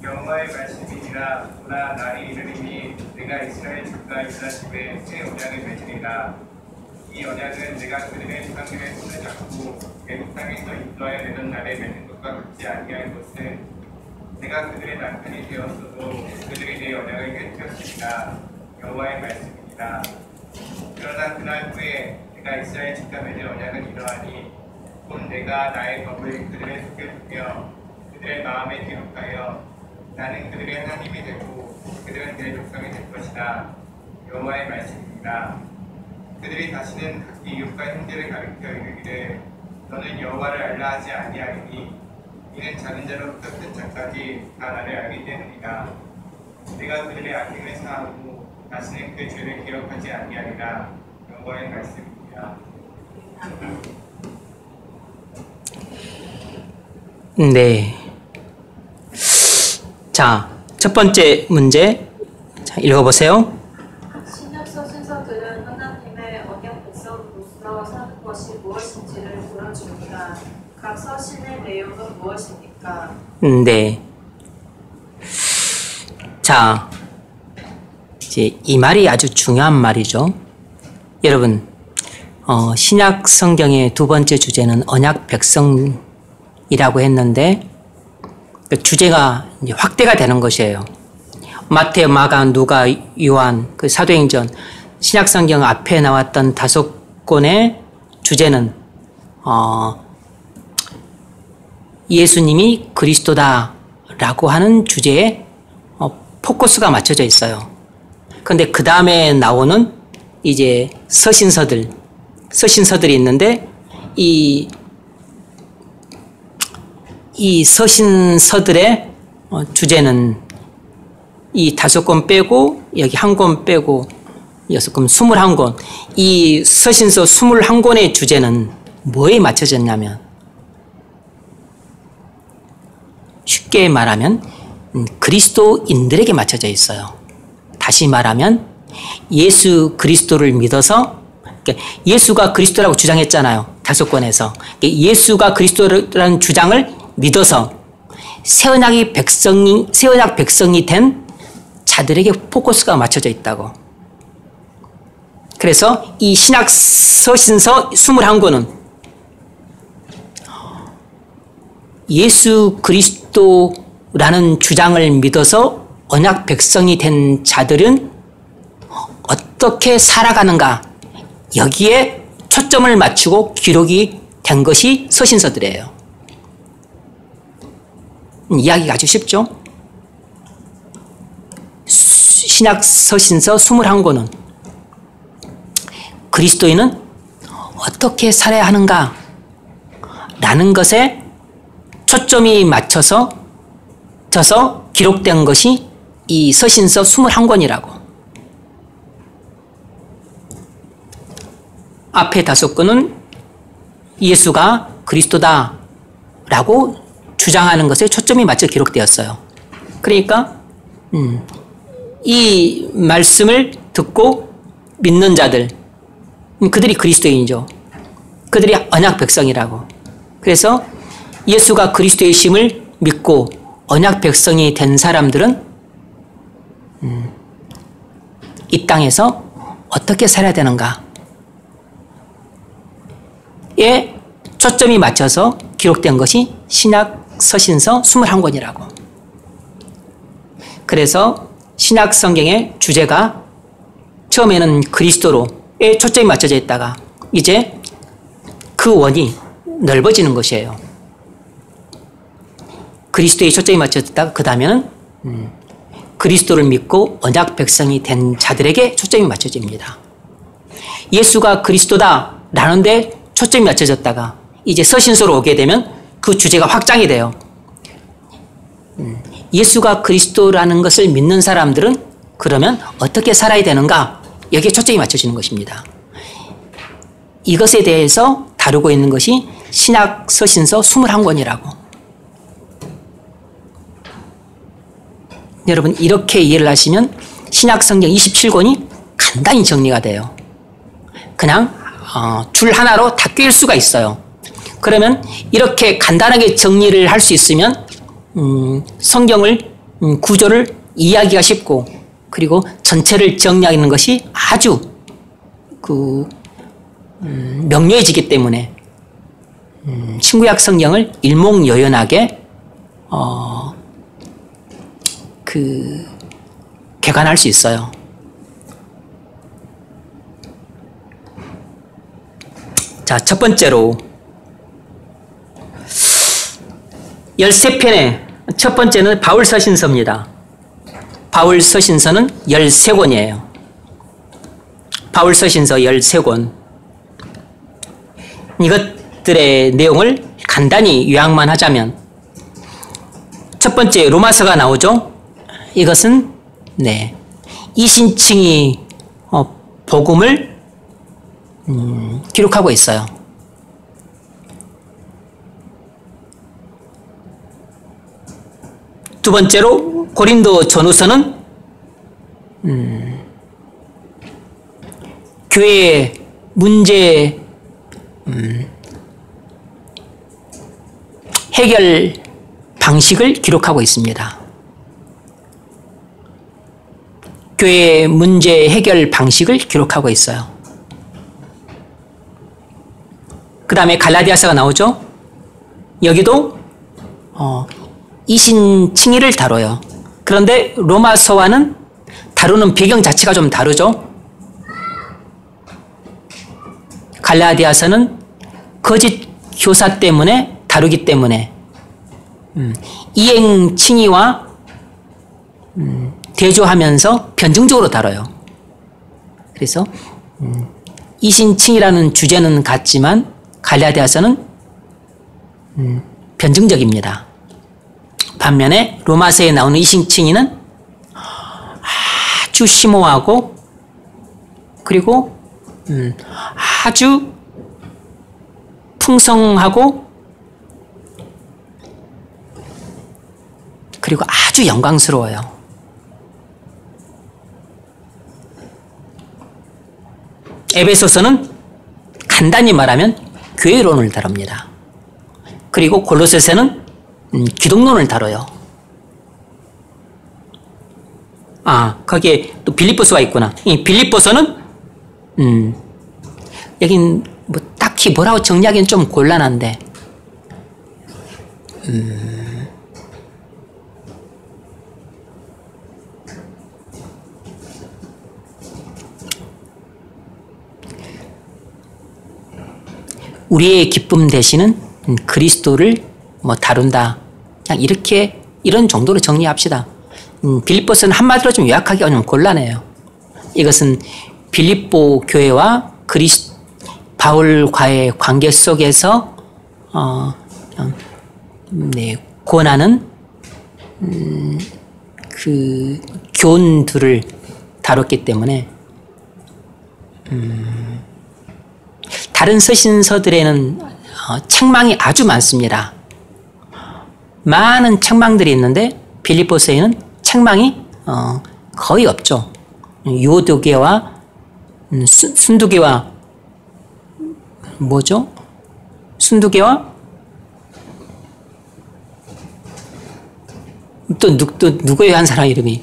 여호와의 말씀이니라 보라 날이 이르리니 내가 이스라엘 집과 유다 집에 새 언약을 맺으리라. 이 언약은 내가 그들의 조상들의 손을 잡고 애굽 땅에서 인도하여 내던 날에 맺는 것과 같지 아니할 것은 내가 그들의 남편이 되었어도 그들이 내 언약을 깨뜨렸으리라. 여호와의 말씀이니라. 그러나 그날 후에 내가 이스라엘 집과 맺을 언약은 이러하니 곧 내가 나의 법을 그들의 속에 두며 그들의 마음에 기록하여 나는 그들의 하나님이 되고 그들은 내 족속이 될 것이다. 여호와의 말씀입니다. 그들이 다시는 각기 이웃과 형제를 가리켜 이르기를 너는 여호와를 알라 하지 아니하리니 이는 작은 자로부터 큰 자까지 다 나를 알기 때문이다. 내가 그들의 악행을 사하고 다시는 그 죄를 기억하지 아니하리라. 여호와의 말씀입니다. 네. 자, 첫 번째 문제. 자, 읽어보세요. 신약서 순서들은 하나님의 언약 백성으로서 사는 것이 무엇인지를 보여줍니다. 각 서신의 내용은 무엇입니까? 네. 자, 이제 이 말이 아주 중요한 말이죠. 여러분, 신약 성경의 두 번째 주제는 언약 백성이라고 했는데 그 주제가 이제 확대가 되는 것이에요. 마태, 마가, 누가, 요한, 그 사도행전, 신약 성경 앞에 나왔던 5권의 주제는 예수님이 그리스도다라고 하는 주제에 포커스가 맞춰져 있어요. 그런데 그 다음에 나오는 이제 서신서들이 있는데 이 서신서들의 주제는 이 5권 빼고 여기 1권 빼고 6권 21권, 이 서신서 21권의 주제는 뭐에 맞춰졌냐면, 쉽게 말하면 그리스도인들에게 맞춰져 있어요. 다시 말하면 예수 그리스도를 믿어서, 그러니까 예수가 그리스도라고 주장했잖아요. 5권에서. 예수가 그리스도라는 주장을 믿어서 새언약 백성이 된 자들에게 포커스가 맞춰져 있다고. 그래서 이 신약 서신서 21권은 예수 그리스도라는 주장을 믿어서 언약 백성이 된 자들은 어떻게 살아가는가, 여기에 초점을 맞추고 기록이 된 것이 서신서들이에요. 이야기가 아주 쉽죠? 신약 서신서 21권은 그리스도인은 어떻게 살아야 하는가 라는 것에 초점이 맞춰서 기록된 것이 이 서신서 21권이라고. 앞에 5권은 예수가 그리스도다라고 주장하는 것에 초점이 맞춰 기록되었어요. 그러니까 이 말씀을 듣고 믿는 자들, 그들이 그리스도인이죠. 그들이 언약 백성이라고. 그래서 예수가 그리스도의 심을 믿고 언약 백성이 된 사람들은 이 땅에서 어떻게 살아야 되는가에 초점이 맞춰서 기록된 것이 신약 서신서 21권이라고. 그래서 신약 성경의 주제가 처음에는 그리스도로에 초점이 맞춰져 있다가 이제 그 원이 넓어지는 것이에요. 그리스도에 초점이 맞춰졌다가 그 다음에는 그리스도를 믿고 언약 백성이 된 자들에게 초점이 맞춰집니다. 예수가 그리스도다라는 데 초점이 맞춰졌다가 이제 서신서로 오게 되면 그 주제가 확장이 돼요. 예수가 그리스도라는 것을 믿는 사람들은 그러면 어떻게 살아야 되는가, 여기에 초점이 맞춰지는 것입니다. 이것에 대해서 다루고 있는 것이 신약 서신서 21권이라고. 여러분, 이렇게 이해를 하시면 신약 성경 27권이 간단히 정리가 돼요. 그냥 줄 하나로 다 꿰일 수가 있어요. 그러면 이렇게 간단하게 정리를 할 수 있으면 성경을 구조를 이해하기가 쉽고, 그리고 전체를 정리하는 것이 아주 명료해지기 때문에 신구약 성경을 일목요연하게 개관할 수 있어요. 자, 첫 번째로 13편의 첫 번째는 바울 서신서입니다. 바울 서신서는 13권이에요. 바울 서신서 13권. 이것들의 내용을 간단히 요약만 하자면, 첫 번째 로마서가 나오죠. 이것은 이신칭이 복음을 기록하고 있어요. 두 번째로 고린도 전후서는 교회의 문제 해결 방식을 기록하고 있습니다. 교회의 문제 해결 방식을 기록하고 있어요. 그 다음에 갈라디아서가 나오죠. 여기도 이신칭의를 다뤄요. 그런데 로마서와는 다루는 배경 자체가 좀 다르죠. 갈라디아서는 거짓 효사 때문에 다루기 때문에 이행칭의와 대조하면서 변증적으로 다뤄요. 그래서 이신칭의라는 주제는 같지만 갈라디아서는 변증적입니다. 반면에 로마서에 나오는 이신칭의는 아주 심오하고 그리고 아주 풍성하고 그리고 아주 영광스러워요. 에베소서는 간단히 말하면 교회론을 다룹니다. 그리고 골로새서는 기독론을 다뤄요. 거기에 또 빌립보서가 있구나. 이 빌립보서는 여긴 뭐 딱히 뭐라고 정리하기는 좀 곤란한데 우리의 기쁨 대신은 그리스도를 뭐 다룬다. 그냥 이런 정도로 정리합시다. 빌립보서는 한마디로 좀 요약하기가 좀 곤란해요. 이것은 빌립보 교회와 바울과의 관계 속에서 권하는 그 교훈들을 다뤘기 때문에 다른 서신서들에는 책망이 아주 많습니다. 많은 책망들이 있는데 빌립보서에는 책망이 거의 없죠. 유오도교와 순두교와 뭐죠? 순두교와 또 누구예요? 한 사람 이름이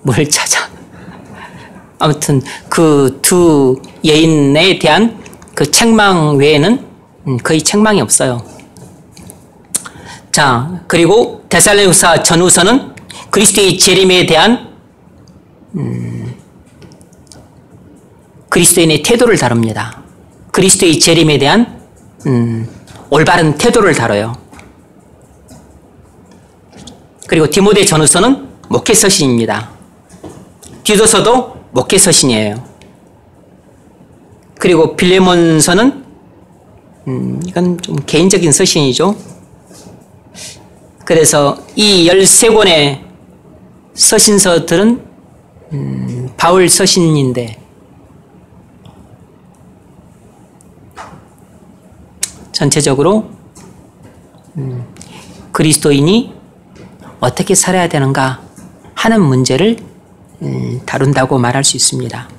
뭘 찾아? 아무튼 그 두 여인에 대한 그 책망 외에는 거의 책망이 없어요. 자, 그리고 데살로니가서 전후서는 그리스도의 재림에 대한 그리스도인의 태도를 다룹니다. 그리스도의 재림에 대한 올바른 태도를 다뤄요. 그리고 디모데 전후서는 목회 서신입니다. 디도서도 목회 서신이에요. 그리고 빌레몬서는 이건 좀 개인적인 서신이죠. 그래서 이 13권의 서신서들은 바울 서신인데 전체적으로 그리스도인이 어떻게 살아야 되는가 하는 문제를 다룬다고 말할 수 있습니다.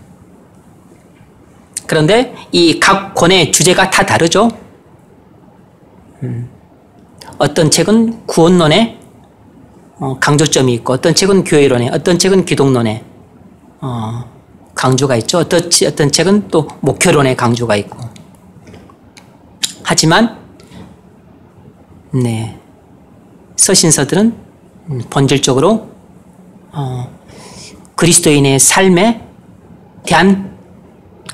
그런데 이 각 권의 주제가 다 다르죠. 어떤 책은 구원론에 강조점이 있고 어떤 책은 교회론에 어떤 책은 기독론에 강조가 있죠. 어떤 책은 또 목회론에 강조가 있고 하지만 서신서들은 본질적으로 그리스도인의 삶에 대한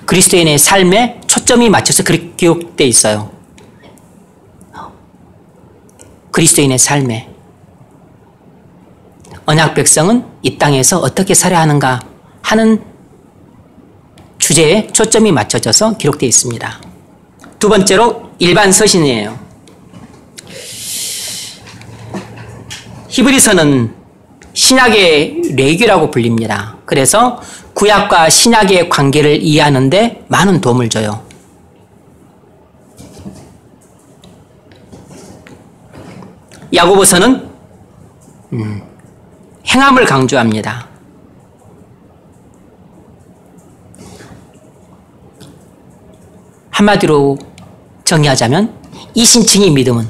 그리스도인의 삶에 초점이 맞춰서 그렇게 기록되어 있어요. 그리스도인의 삶에 언약 백성은 이 땅에서 어떻게 살아야 하는가 하는 주제에 초점이 맞춰져서 기록되어 있습니다. 두 번째로 일반 서신이에요. 히브리서는 신약의 레위기라고 불립니다. 그래서 구약과 신약의 관계를 이해하는데 많은 도움을 줘요. 야고보서는 행함을 강조합니다. 한마디로 정의하자면 이신칭의 믿음은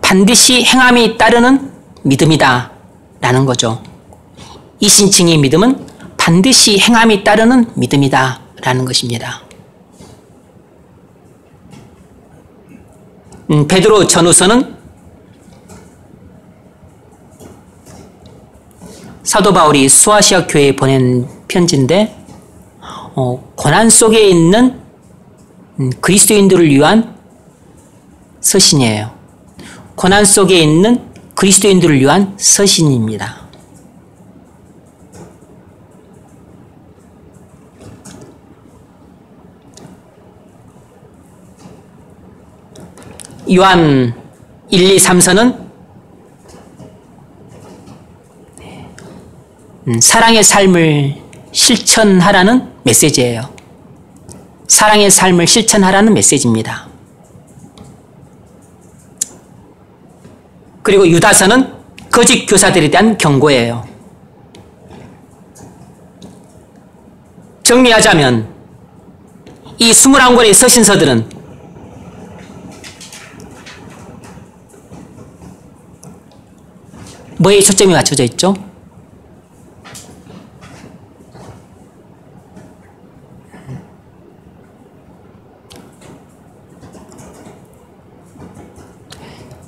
반드시 행함이 따르는 믿음이다 라는 거죠. 이신칭의 믿음은 반드시 행함이 따르는 믿음이다 라는 것입니다. 베드로 전후서는 사도 바울이 수아시아 교회에 보낸 편지인데 고난 속에 있는 그리스도인들을 위한 서신이에요. 고난 속에 있는 그리스도인들을 위한 서신입니다. 요한 1, 2, 3서는 사랑의 삶을 실천하라는 메시지예요. 사랑의 삶을 실천하라는 메시지입니다. 그리고 유다서는 거짓 교사들에 대한 경고예요. 정리하자면 이 21권의 서신서들은 뭐에 초점이 맞춰져 있죠?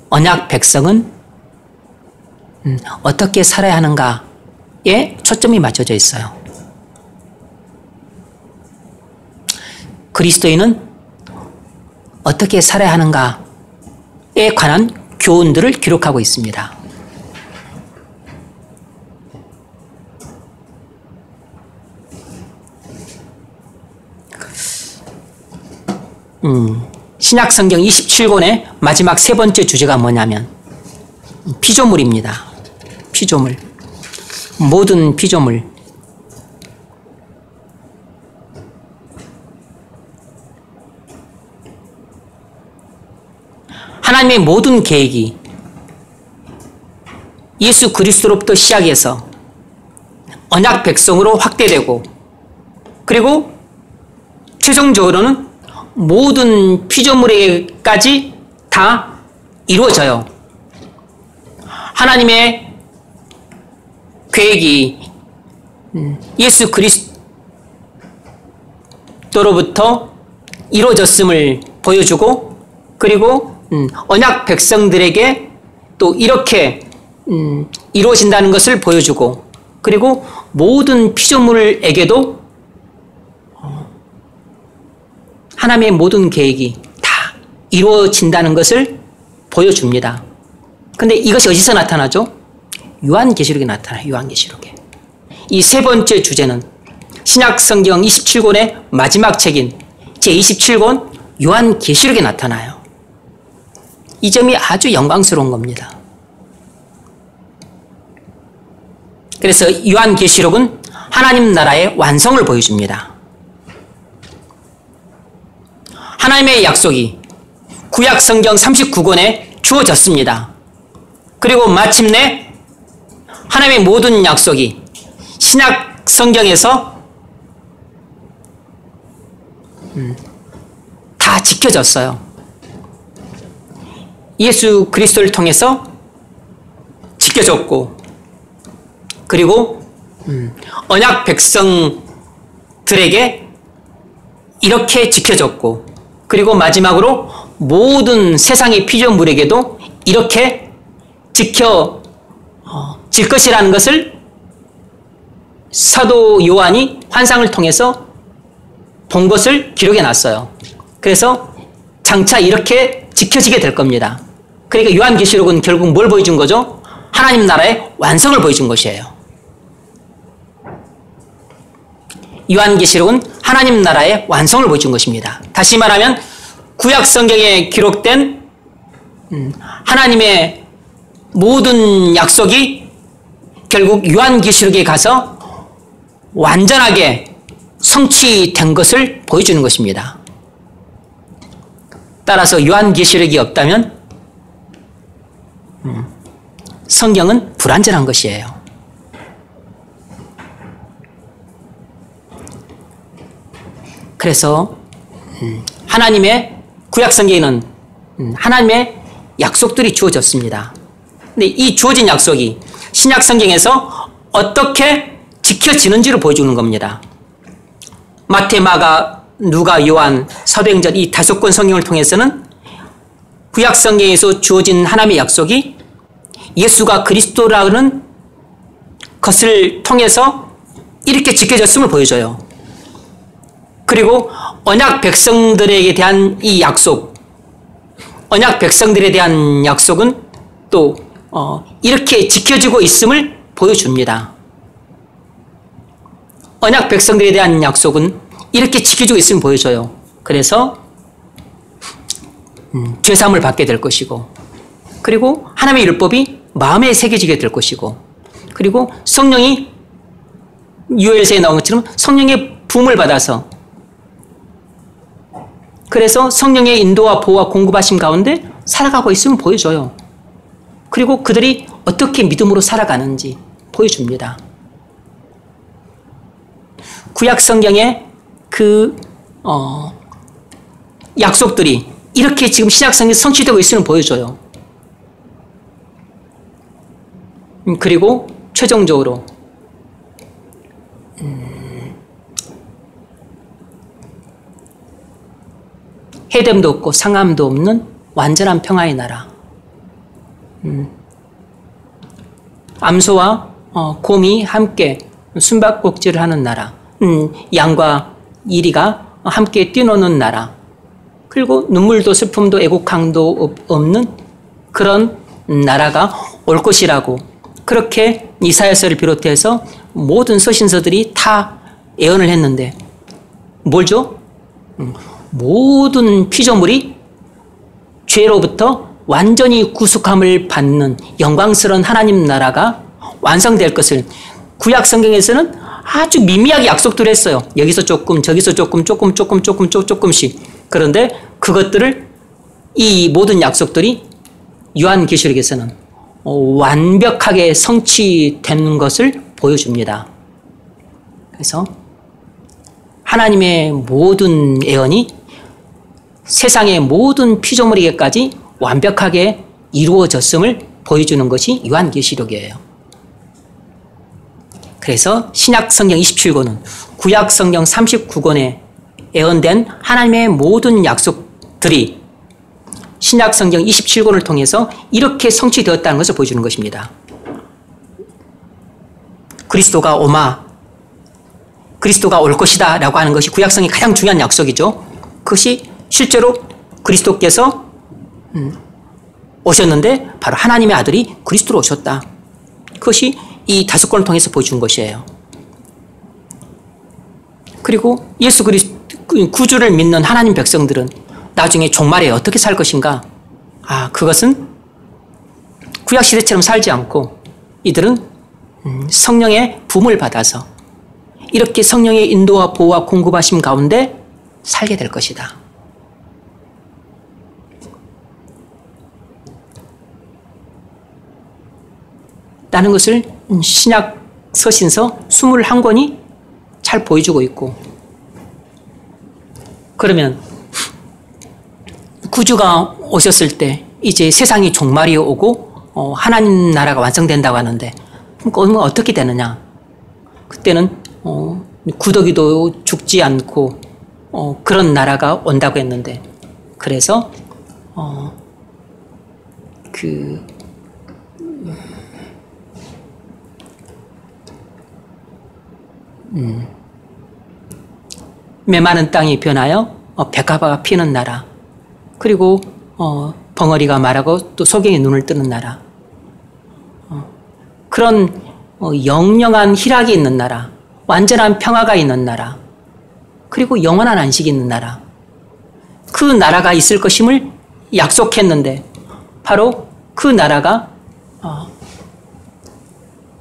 언약 백성은 어떻게 살아야 하는가에 초점이 맞춰져 있어요. 그리스도인은 어떻게 살아야 하는가에 관한 교훈들을 기록하고 있습니다. 신약성경 27권의 마지막 세 번째 주제가 뭐냐면 피조물입니다. 피조물. 모든 피조물. 하나님의 모든 계획이 예수 그리스도로부터 시작해서 언약 백성으로 확대되고 그리고 최종적으로는 모든 피조물에게까지 다 이루어져요. 하나님의 계획이 예수 그리스도로부터 이루어졌음을 보여주고 그리고 언약 백성들에게 또 이렇게 이루어진다는 것을 보여주고 그리고 모든 피조물에게도 하나님의 모든 계획이 다 이루어진다는 것을 보여줍니다. 근데 이것이 어디서 나타나죠? 요한계시록에 나타나요. 요한계시록에. 이 세 번째 주제는 신약성경 27권의 마지막 책인 제27권 요한계시록에 나타나요. 이 점이 아주 영광스러운 겁니다. 그래서 요한계시록은 하나님 나라의 완성을 보여줍니다. 하나님의 약속이 구약성경 39권에 주어졌습니다. 그리고 마침내 하나님의 모든 약속이 신약성경에서 다 지켜졌어요. 예수 그리스도를 통해서 지켜졌고 그리고 언약 백성들에게 이렇게 지켜졌고 그리고 마지막으로 모든 세상의 피조물에게도 이렇게 지켜질 것이라는 것을 사도 요한이 환상을 통해서 본 것을 기록해 놨어요. 그래서 장차 이렇게 지켜지게 될 겁니다. 그러니까 요한계시록은 결국 뭘 보여준 거죠? 하나님 나라의 완성을 보여준 것이에요. 요한계시록은 하나님 나라의 완성을 보여준 것입니다. 다시 말하면 구약성경에 기록된 하나님의 모든 약속이 결국 요한계시록에 가서 완전하게 성취된 것을 보여주는 것입니다. 따라서 요한계시록이 없다면 성경은 불완전한 것이에요. 그래서 하나님의 구약성경에는 하나님의 약속들이 주어졌습니다. 근데 이 주어진 약속이 신약성경에서 어떻게 지켜지는지를 보여주는 겁니다. 마태, 마가, 누가, 요한, 사도행전 이 5권 성경을 통해서는 구약성경에서 주어진 하나님의 약속이 예수가 그리스도라는 것을 통해서 이렇게 지켜졌음을 보여줘요. 그리고 언약 백성들에게 대한 이 약속, 언약 백성들에 대한 약속은 또 이렇게 지켜지고 있음을 보여줍니다. 언약 백성들에 대한 약속은 이렇게 지켜지고 있음을 보여줘요. 그래서 죄사함을 받게 될 것이고, 그리고 하나님의 율법이 마음에 새겨지게 될 것이고, 그리고 성령이 요엘서에 나온 것처럼 성령의 부음을 받아서, 그래서 성령의 인도와 보호와 공급하심 가운데 살아가고 있음을 보여줘요. 그리고 그들이 어떻게 믿음으로 살아가는지 보여줍니다. 구약 성경의 그 약속들이 이렇게 지금 신약 성경에 성취되고 있음을 보여줘요. 그리고 최종적으로 해됨도 없고 상함도 없는 완전한 평화의 나라. 암소와 곰이 함께 숨바꼭질을 하는 나라. 양과 이리가 함께 뛰노는 나라. 그리고 눈물도 슬픔도 애국함도 없는 그런 나라가 올 것이라고, 그렇게 이사야서를 비롯해서 모든 서신서들이 다 예언을 했는데 뭘죠? 모든 피조물이 죄로부터 완전히 구속함을 받는 영광스러운 하나님 나라가 완성될 것을 구약 성경에서는 아주 미미하게 약속들을 했어요. 여기서 조금, 저기서 조금씩. 그런데 그것들을, 이 모든 약속들이 요한계시록에서는 완벽하게 성취된 것을 보여줍니다. 그래서 하나님의 모든 예언이 세상의 모든 피조물에게까지 완벽하게 이루어졌음을 보여주는 것이 요한계시록이에요. 그래서 신약 성경 27권은 구약 성경 39권에 예언된 하나님의 모든 약속들이 신약 성경 27권을 통해서 이렇게 성취되었다는 것을 보여주는 것입니다. 그리스도가 올 것이다 라고 하는 것이 구약 성경의 가장 중요한 약속이죠. 그것이 실제로 그리스도께서 오셨는데 바로 하나님의 아들이 그리스도로 오셨다. 그것이 이 5권을 통해서 보여준 것이에요. 그리고 예수 그리스도 구주를 믿는 하나님 백성들은 나중에 종말에 어떻게 살 것인가? 그것은 구약시대처럼 살지 않고 이들은 성령의 부음을 받아서 이렇게 성령의 인도와 보호와 공급하심 가운데 살게 될 것이다. 라는 것을 신약 서신서 21권이 잘 보여주고 있고, 그러면 구주가 오셨을 때 이제 세상이 종말이 오고 하나님 나라가 완성된다고 하는데, 그러면 어떻게 되느냐? 그때는 구더기도 죽지 않고 그런 나라가 온다고 했는데, 그래서 메마른 땅이 변하여 백합화가 피는 나라, 그리고 벙어리가 말하고 또 소경이 눈을 뜨는 나라, 그런 영영한 희락이 있는 나라, 완전한 평화가 있는 나라, 그리고 영원한 안식이 있는 나라, 그 나라가 있을 것임을 약속했는데 바로 그 나라가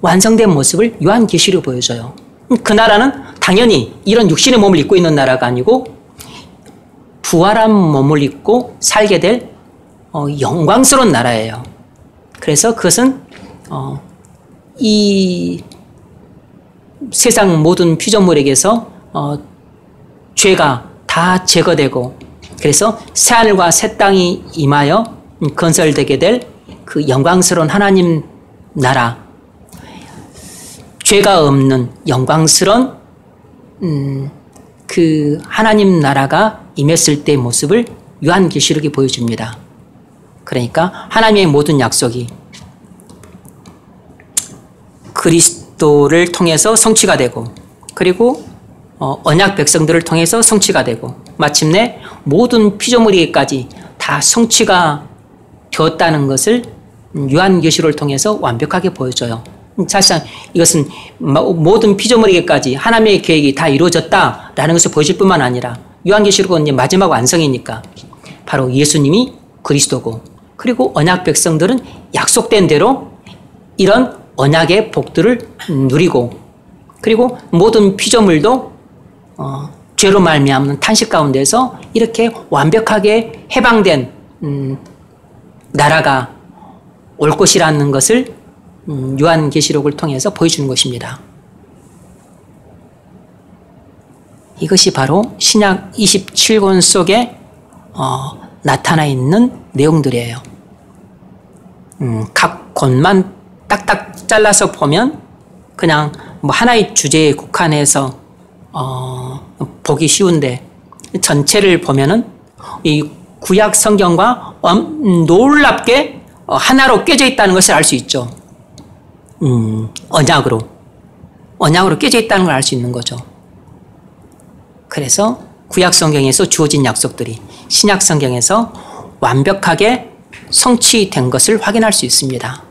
완성된 모습을 요한계시록이 보여줘요. 그 나라는 당연히 이런 육신의 몸을 입고 있는 나라가 아니고 부활한 몸을 입고 살게 될 영광스러운 나라예요. 그래서 그것은 이 세상 모든 피조물에게서 죄가 다 제거되고, 그래서 새하늘과 새 땅이 임하여 건설되게 될 그 영광스러운 하나님 나라, 죄가 없는 영광스러운 그 하나님 나라가 임했을 때의 모습을 요한계시록이 보여줍니다. 그러니까 하나님의 모든 약속이 그리스도를 통해서 성취가 되고, 그리고 언약 백성들을 통해서 성취가 되고 마침내 모든 피조물에게까지 다 성취가 되었다는 것을 요한계시록을 통해서 완벽하게 보여줘요. 사실상 이것은 모든 피조물에게까지 하나님의 계획이 다 이루어졌다라는 것을 보여줄 뿐만 아니라 요한계시록은 이제 마지막 완성이니까 바로 예수님이 그리스도고 그리고 언약 백성들은 약속된 대로 이런 언약의 복들을 누리고 그리고 모든 피조물도 죄로 말미암는 탄식 가운데서 이렇게 완벽하게 해방된 나라가 올 것이라는 것을 요한계시록을 통해서 보여주는 것입니다. 이것이 바로 신약 27권 속에 나타나 있는 내용들이에요. 각 권만 딱딱 잘라서 보면 그냥 뭐 하나의 주제에 국한해서 보기 쉬운데 전체를 보면은 이 구약 성경과 놀랍게 하나로 꿰져 있다는 것을 알 수 있죠. 언약으로 꿰져 있다는 걸 알 수 있는 거죠. 그래서 구약 성경에서 주어진 약속들이 신약 성경에서 완벽하게 성취된 것을 확인할 수 있습니다.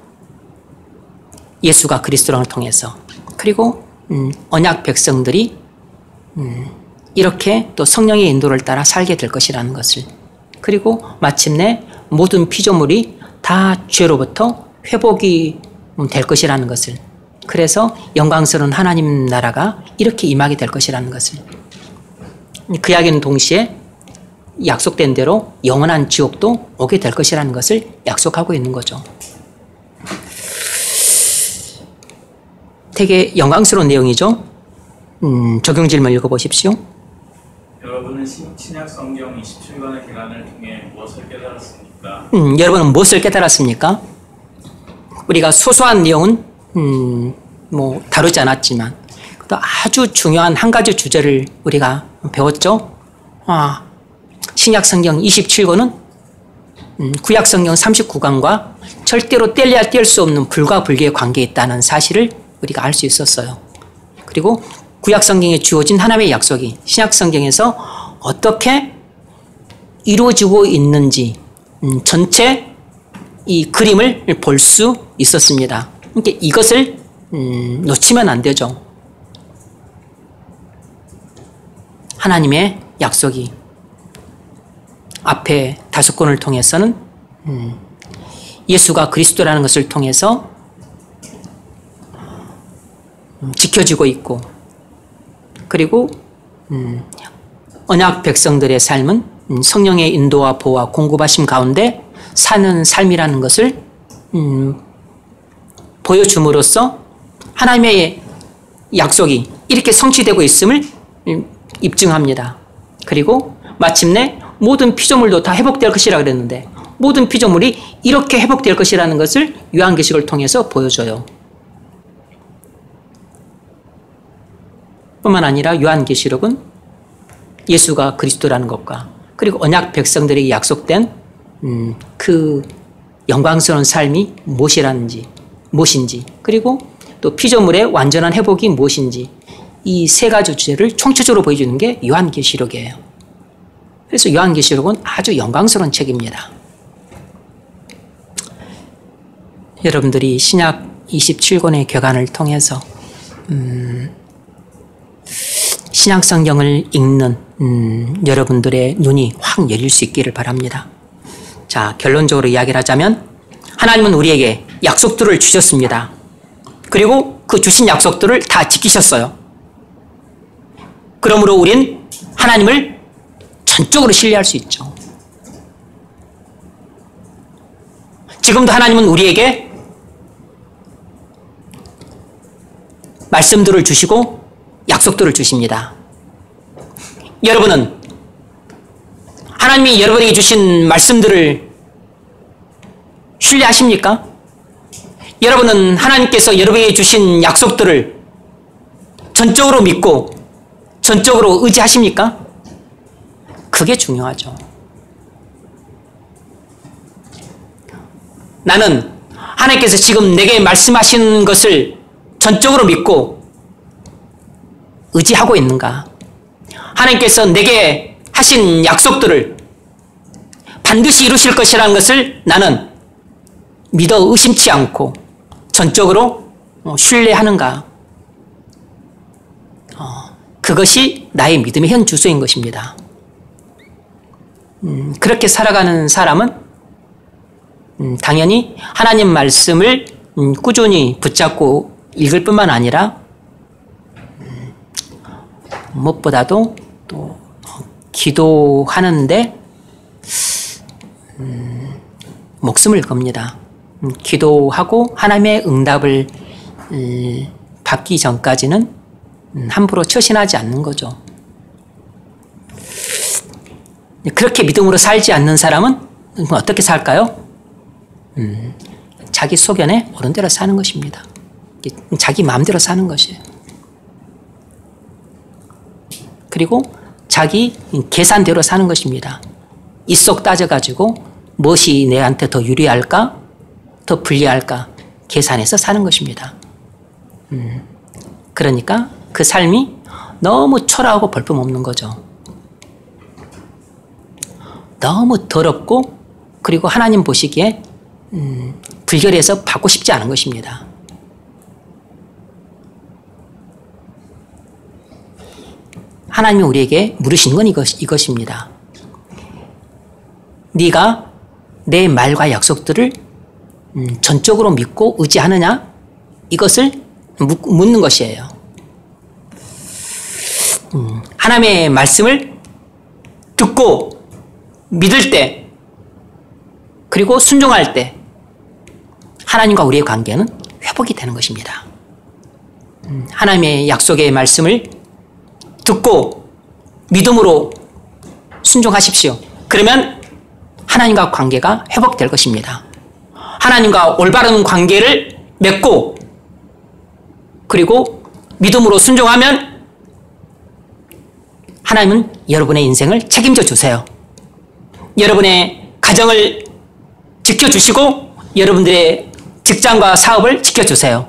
예수가 그리스도를 통해서 그리고 언약 백성들이 이렇게 또 성령의 인도를 따라 살게 될 것이라는 것을 그리고 마침내 모든 피조물이 다 죄로부터 회복이 될 것이라는 것을 그래서 영광스러운 하나님 나라가 이렇게 임하게 될 것이라는 것을 그 이야기는 동시에 약속된 대로 영원한 지옥도 오게 될 것이라는 것을 약속하고 있는 거죠. 되게 영광스러운 내용이죠. 적용 질문 읽어보십시오. 여러분은 신약 성경 27권의 개관을 통해 무엇을 깨달았습니까? 여러분은 무엇을 깨달았습니까? 우리가 소소한 내용은 뭐 다루지 않았지만 또 아주 중요한 한 가지 주제를 우리가 배웠죠. 신약 성경 27권은 구약 성경 39권과 절대로 뗄래야 뗄 수 없는 불과 불교의 관계에 있다는 사실을 우리가 알 수 있었어요. 그리고 구약 성경에 주어진 하나님의 약속이 신약 성경에서 어떻게 이루어지고 있는지 전체 이 그림을 볼 수 있었습니다. 그러니까 이것을 놓치면 안 되죠. 하나님의 약속이 앞에 5권을 통해서는 예수가 그리스도라는 것을 통해서 지켜지고 있고 그리고 언약 백성들의 삶은 성령의 인도와 보호와 공급하심 가운데 사는 삶이라는 것을 보여줌으로써 하나님의 약속이 이렇게 성취되고 있음을 입증합니다. 그리고 마침내 모든 피조물도 다 회복될 것이라 그랬는데 모든 피조물이 이렇게 회복될 것이라는 것을 요한계시록을 통해서 보여줘요. 뿐만 아니라 요한계시록은 예수가 그리스도라는 것과 그리고 언약 백성들에게 약속된 그 영광스러운 삶이 무엇인지 그리고 또 피조물의 완전한 회복이 무엇인지 이 세 가지 주제를 총체적으로 보여주는 게 요한계시록이에요. 그래서 요한계시록은 아주 영광스러운 책입니다. 여러분들이 신약 27권의 궤관을 통해서 신약 성경을 읽는 여러분들의 눈이 확 열릴 수 있기를 바랍니다. 자, 결론적으로 이야기를 하자면 하나님은 우리에게 약속들을 주셨습니다. 그리고 그 주신 약속들을 다 지키셨어요. 그러므로 우린 하나님을 전적으로 신뢰할 수 있죠. 지금도 하나님은 우리에게 말씀들을 주시고 약속들을 주십니다. 여러분은 하나님이 여러분에게 주신 말씀들을 신뢰하십니까? 여러분은 하나님께서 여러분에게 주신 약속들을 전적으로 믿고 전적으로 의지하십니까? 그게 중요하죠. 나는 하나님께서 지금 내게 말씀하신 것을 전적으로 믿고 의지하고 있는가? 하나님께서 내게 하신 약속들을 반드시 이루실 것이라는 것을 나는 믿어 의심치 않고 전적으로 신뢰하는가? 그것이 나의 믿음의 현 주소인 것입니다. 그렇게 살아가는 사람은 당연히 하나님 말씀을 꾸준히 붙잡고 읽을 뿐만 아니라 무엇보다도 또 기도하는데 목숨을 겁니다. 기도하고 하나님의 응답을 받기 전까지는 함부로 처신하지 않는 거죠. 그렇게 믿음으로 살지 않는 사람은 어떻게 살까요? 자기 소견에 옳은 대로 사는 것입니다. 자기 마음대로 사는 것이에요. 그리고 자기 계산대로 사는 것입니다. 입속 따져가지고 무엇이 내한테 더 유리할까? 더 불리할까? 계산해서 사는 것입니다. 그러니까 그 삶이 너무 초라하고 볼품없는 거죠. 너무 더럽고 그리고 하나님 보시기에 불결해서 받고 싶지 않은 것입니다. 하나님이 우리에게 물으시는 건 이것입니다. 네가 내 말과 약속들을 전적으로 믿고 의지하느냐? 이것을 묻는 것이에요. 하나님의 말씀을 듣고 믿을 때 그리고 순종할 때 하나님과 우리의 관계는 회복이 되는 것입니다. 하나님의 약속의 말씀을 듣고 믿음으로 순종하십시오. 그러면 하나님과 관계가 회복될 것입니다. 하나님과 올바른 관계를 맺고 그리고 믿음으로 순종하면 하나님은 여러분의 인생을 책임져 주세요. 여러분의 가정을 지켜주시고 여러분들의 직장과 사업을 지켜주세요.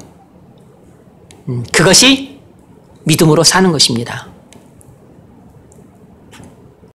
그것이 믿음으로 사는 것입니다.